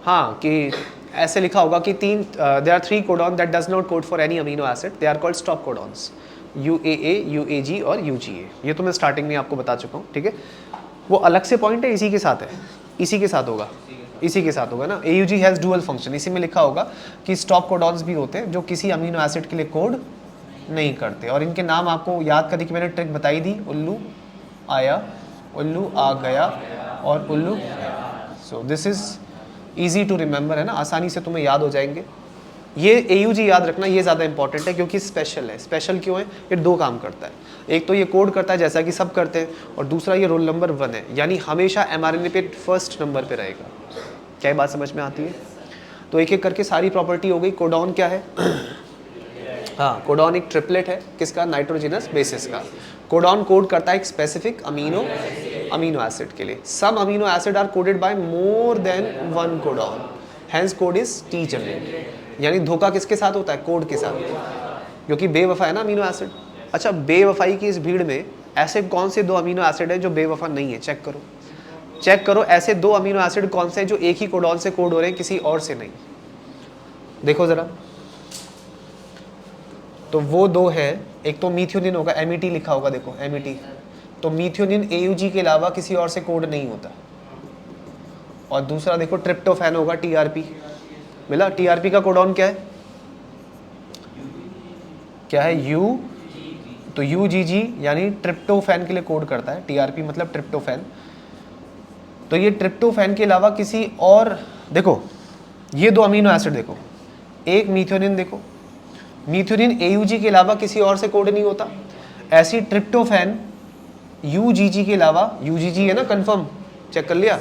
A: हाँ, कि ऐसे लिखा होगा कि there are 3 codon that does not code for any amino acid, they are called stop codons, UAA, UAG और UGA। ये तो मैं स्टार्टिंग में आपको बता चुका हूँ, ठीक है। वो अलग से पॉइंट है, इसी के साथ है, इसी के साथ होगा, इसी के साथ होगा ना। AUG हैज़ डुअल फंक्शन, इसी में लिखा होगा कि स्टॉप कोडॉन्स भी होते हैं जो किसी अमीनो एसिड के लिए कोड नहीं करते। और इनके नाम आपको याद करने की मैंने ट्रिक बताई दी, उल्लू आया, उल्लू आ गया और उल्लू। So this is easy to remember, है ना, आसानी से तुम्हें याद हो जाएंगे। ये AUG याद रखना, ये ज़्यादा इंपॉर्टेंट है क्योंकि स्पेशल है। स्पेशल क्यों है? ये दो काम करता है, एक तो ये कोड करता है जैसा कि सब करते हैं, और दूसरा ये रोल नंबर 1 है, यानी हमेशा mRNA पे फर्स्ट नंबर पे रहेगा। क्या ये बात समझ में आती है? तो एक एक करके सारी प्रॉपर्टी हो गई। कोडॉन क्या है? हाँ, कोडॉन एक ट्रिपलेट है, किसका? नाइट्रोजनस बेसिस का। कोडॉन कोड करता है एक स्पेसिफिक अमीनो एसिड के लिए। Some amino acid are coded by more than one codon, hence code is degenerate. यानी धोखा किसके साथ होता है? कोड के साथ, क्योंकि बेवफा है ना अमीनो एसिड। अच्छा, बेवफाई की इस भीड़ में ऐसे कौन से दो अमीनो एसिड है जो बेवफा नहीं है? चेक करो, चेक करो ऐसे दो अमीनो एसिड कौन से हैं जो एक ही कोडॉन से कोड हो रहे हैं, किसी और से नहीं। देखो जरा, तो वो दो है, एक तो मीथियोनिन होगा, MET लिखा होगा, देखो MET। तो मीथियोनिन AUG के अलावा किसी और से कोड नहीं होता। और दूसरा देखो ट्रिप्टोफैन होगा, TRP मिला। TRP का कोडॉन क्या है? क्या है? U। तो UGG यानी ट्रिप्टोफैन के लिए कोड करता है। TRP मतलब ट्रिप्टोफैन। तो ये ट्रिप्टोफैन के अलावा किसी और, देखो ये दो अमीनो एसिड देखो, एक मीथियोनिन, देखो मीथियोनिन AUG के अलावा किसी और से कोड नहीं होता। ऐसी ट्रिप्टोफैन UGG के अलावा, UGG है ना, कंफर्म चेक कर लिया,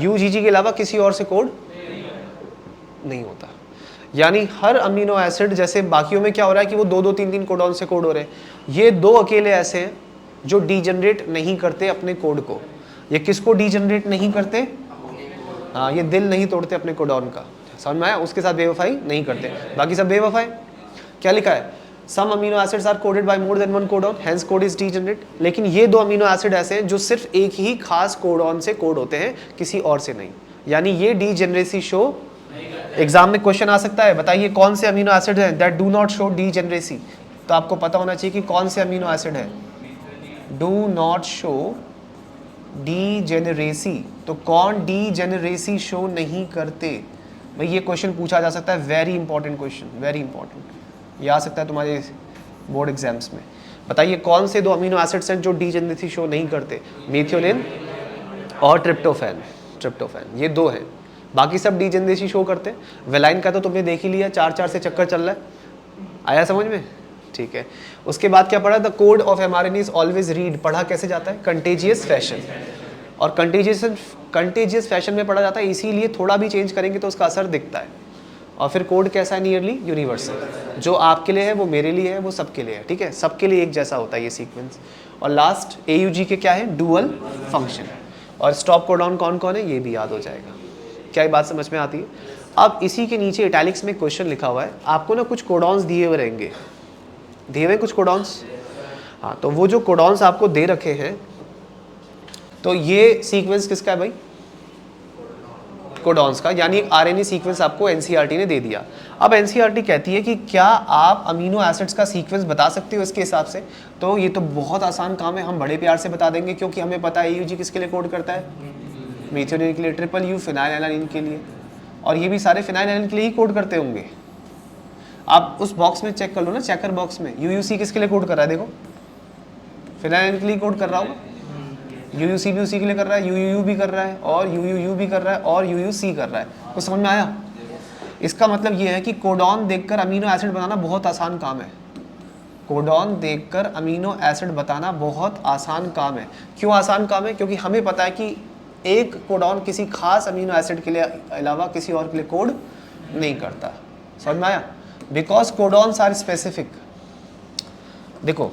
A: UGG के अलावा किसी और से कोड नहीं होता। यानी हर अमीनो एसिड, जैसे बाकियों में क्या हो रहा है कि वो 2-2, 3-3 कोडॉन से कोड हो रहे हैं, ये दो अकेले ऐसे हैं जो डीजनरेट नहीं करते अपने कोड को। ये किसको डीजनरेट नहीं करते? हाँ, ये दिल नहीं तोड़ते अपने कोडॉन का, समझ में आया? उसके साथ बेवफाई नहीं करते, बाकी सब बेवफा है। क्या लिखा है? Some amino acids are coded by more than one codon, hence code is degenerate. लेकिन ये दो अमीनो एसिड ऐसे हैं जो सिर्फ एक ही खास कोडॉन से कोड होते हैं, किसी और से नहीं। यानी ये डीजेनरेसी शो, एग्जाम में क्वेश्चन आ सकता है, बताइए कौन से अमीनो एसिड हैं that do not show degeneracy. तो आपको पता होना चाहिए कि कौन से अमीनो एसिड है डू नॉट शो डीजेनरेसी। तो कौन डीजेनरेसी शो नहीं करते? भाई ये क्वेश्चन पूछा जा सकता है, very important question, very important, ये आ सकता है तुम्हारे बोर्ड एग्जाम्स में। बताइए कौन से दो अमीनो एसिड्स हैं जो डीजेनरेसी शो नहीं करते? मीथियोनिन और ट्रिप्टोफैन। ट्रिप्टोफैन ये दो हैं, बाकी सब डीजेनरेसी शो करते हैं। वेलाइन का तो तुमने देख ही लिया, 4-4 से चक्कर चल रहा है, आया समझ में? ठीक है। उसके बाद क्या पढ़ा? The code of mRNA is always read. पढ़ा कैसे जाता है? Contagious fashion. और कंटेजियस फैशन में पढ़ा जाता है, इसीलिए थोड़ा भी चेंज करेंगे तो उसका असर दिखता है। और फिर कोड कैसा है? Nearly universal. जो आपके लिए है वो मेरे लिए है, वो सबके लिए है, ठीक है, सबके लिए एक जैसा होता है ये सीक्वेंस। और लास्ट AUG के क्या है? Dual function. और स्टॉप कोडॉन कौन कौन है ये भी याद हो जाएगा। क्या ये बात समझ में आती है? अब इसी के नीचे इटैलिक्स में क्वेश्चन लिखा हुआ है, आपको ना कुछ कोडॉन्स दिए हुए रहेंगे, दिए हुए कुछ कोडॉन्स। हाँ, तो वो जो कोडॉन्स आपको दे रखे हैं, तो ये सीक्वेंस किसका है भाई? कोडॉन्स का। यानी एक RNA सीक्वेंस आपको NCERT ने दे दिया। अब NCERT कहती है कि क्या आप अमीनो एसिड्स का सीक्वेंस बता सकते हो इसके हिसाब से? तो ये तो बहुत आसान काम है, हम बड़े प्यार से बता देंगे, क्योंकि हमें पता है AUG किसके लिए कोड करता है? मीथियोनिन के लिए, ट्रिपल U फिनाइलएलानाइन के लिए, और ये भी सारे फिनाइलएलानाइन के लिए ही कोड करते होंगे। आप उस बॉक्स में चेक कर लो ना, चेकर बॉक्स में UUC किसके लिए कोड कर रहा है? देखो फिनाइलएलानाइन के लिए कोड कर रहा होगा, UUC भी उसी के लिए कर रहा है, UUU भी कर रहा है, और UUU भी कर रहा है, और UUC कर रहा है। कुछ समझ में आया? इसका मतलब ये है कि कोडॉन देखकर अमीनो एसिड बनाना बहुत आसान काम है। कोडॉन देखकर अमीनो एसिड बताना बहुत आसान काम है। क्यों आसान काम है? क्योंकि हमें पता है कि एक कोडॉन किसी खास अमीनो एसिड के लिए अलावा किसी और के लिए कोड नहीं करता। समझ में आया? Because codons are specific. देखो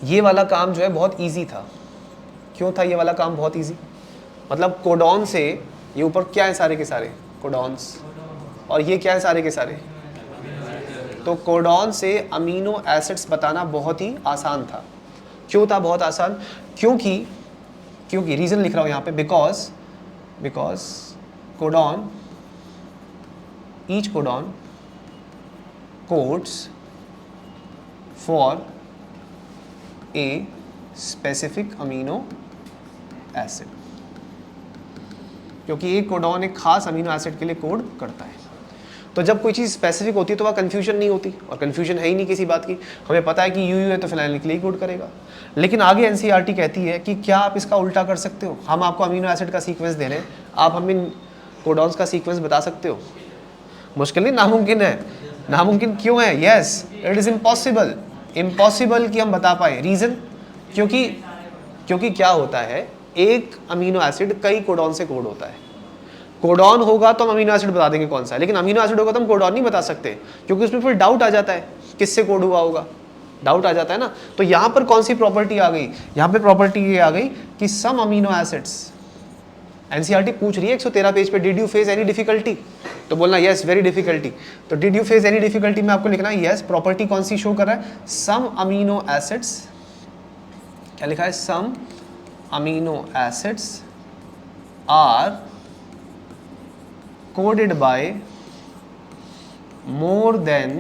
A: ये वाला काम जो है बहुत ईजी था। क्यों था ये वाला काम बहुत ईजी? मतलब कोडॉन से ये ऊपर क्या है? सारे के सारे कोडॉन्स, और ये क्या है? सारे के सारे। तो कोडॉन से अमीनो एसिड्स बताना बहुत ही आसान था। क्यों था बहुत आसान? क्योंकि रीजन लिख रहा हूं यहाँ पे, because codon, each codon codes for a specific amino acid. क्योंकि एक कोडॉन एक खास अमीनो एसिड के लिए कोड करता है। तो जब कोई चीज़ स्पेसिफिक होती है तो वह कन्फ्यूजन नहीं होती, और कन्फ्यूजन है ही नहीं किसी बात की। हमें पता है कि यू है तो फिनाइलनिक्लेइक कोड करेगा। लेकिन आगे एनसीईआरटी कहती है कि क्या आप इसका उल्टा कर सकते हो? हम आपको अमीनो एसिड का सीक्वेंस दे रहे हैं, आप हमें कोडॉन्स का सीक्वेंस बता सकते हो? मुश्किल नहीं, नामुमकिन है। नामुमकिन क्यों है? Yes, it is impossible. Impossible कि हम बता पाए। रीज़न, क्योंकि क्या होता है, एक अमीनो एसिड कई कोडॉन से कोड होता है। कोडॉन होगा तो हम अमीनो एसिड बता देंगे कौन सा है, लेकिन अमीनो एसिड होगा तो हम कोडॉन नहीं बता सकते, क्योंकि उसमें फिर डाउट आ जाता है किससे कोड हुआ होगा, डाउट आ जाता है ना। तो यहाँ पर कौन सी प्रॉपर्टी आ गई? यहाँ पे प्रॉपर्टी ये आ गई कि सम अमीनो एसिड्स, एनसीईआरटी पूछ रही है 113 पेज पे, did you face any difficulty? तो बोलना यस, वेरी डिफिकल्टी। तो did you face any difficulty में आपको लिखना है यस। प्रॉपर्टी कौन सी शो कर रहा है? सम अमीनो एसिड्स, क्या लिखा है? Some amino acids are coded by more than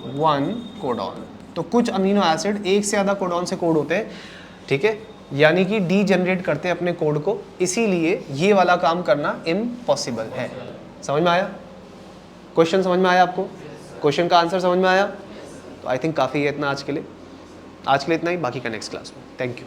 A: one codon. तो कुछ अमीनो एसिड एक से ज़्यादा कोडॉन से कोड होते हैं, ठीक है, यानी कि डी जनरेट करते हैं अपने कोड को, इसीलिए ये वाला काम करना इम्पॉसिबल है। समझ में आया? क्वेश्चन समझ में आया आपको? क्वेश्चन का आंसर समझ में आया? तो आई थिंक काफ़ी है इतना आज के लिए। आज के लिए इतना ही, बाकी का नेक्स्ट क्लास में। Thank you.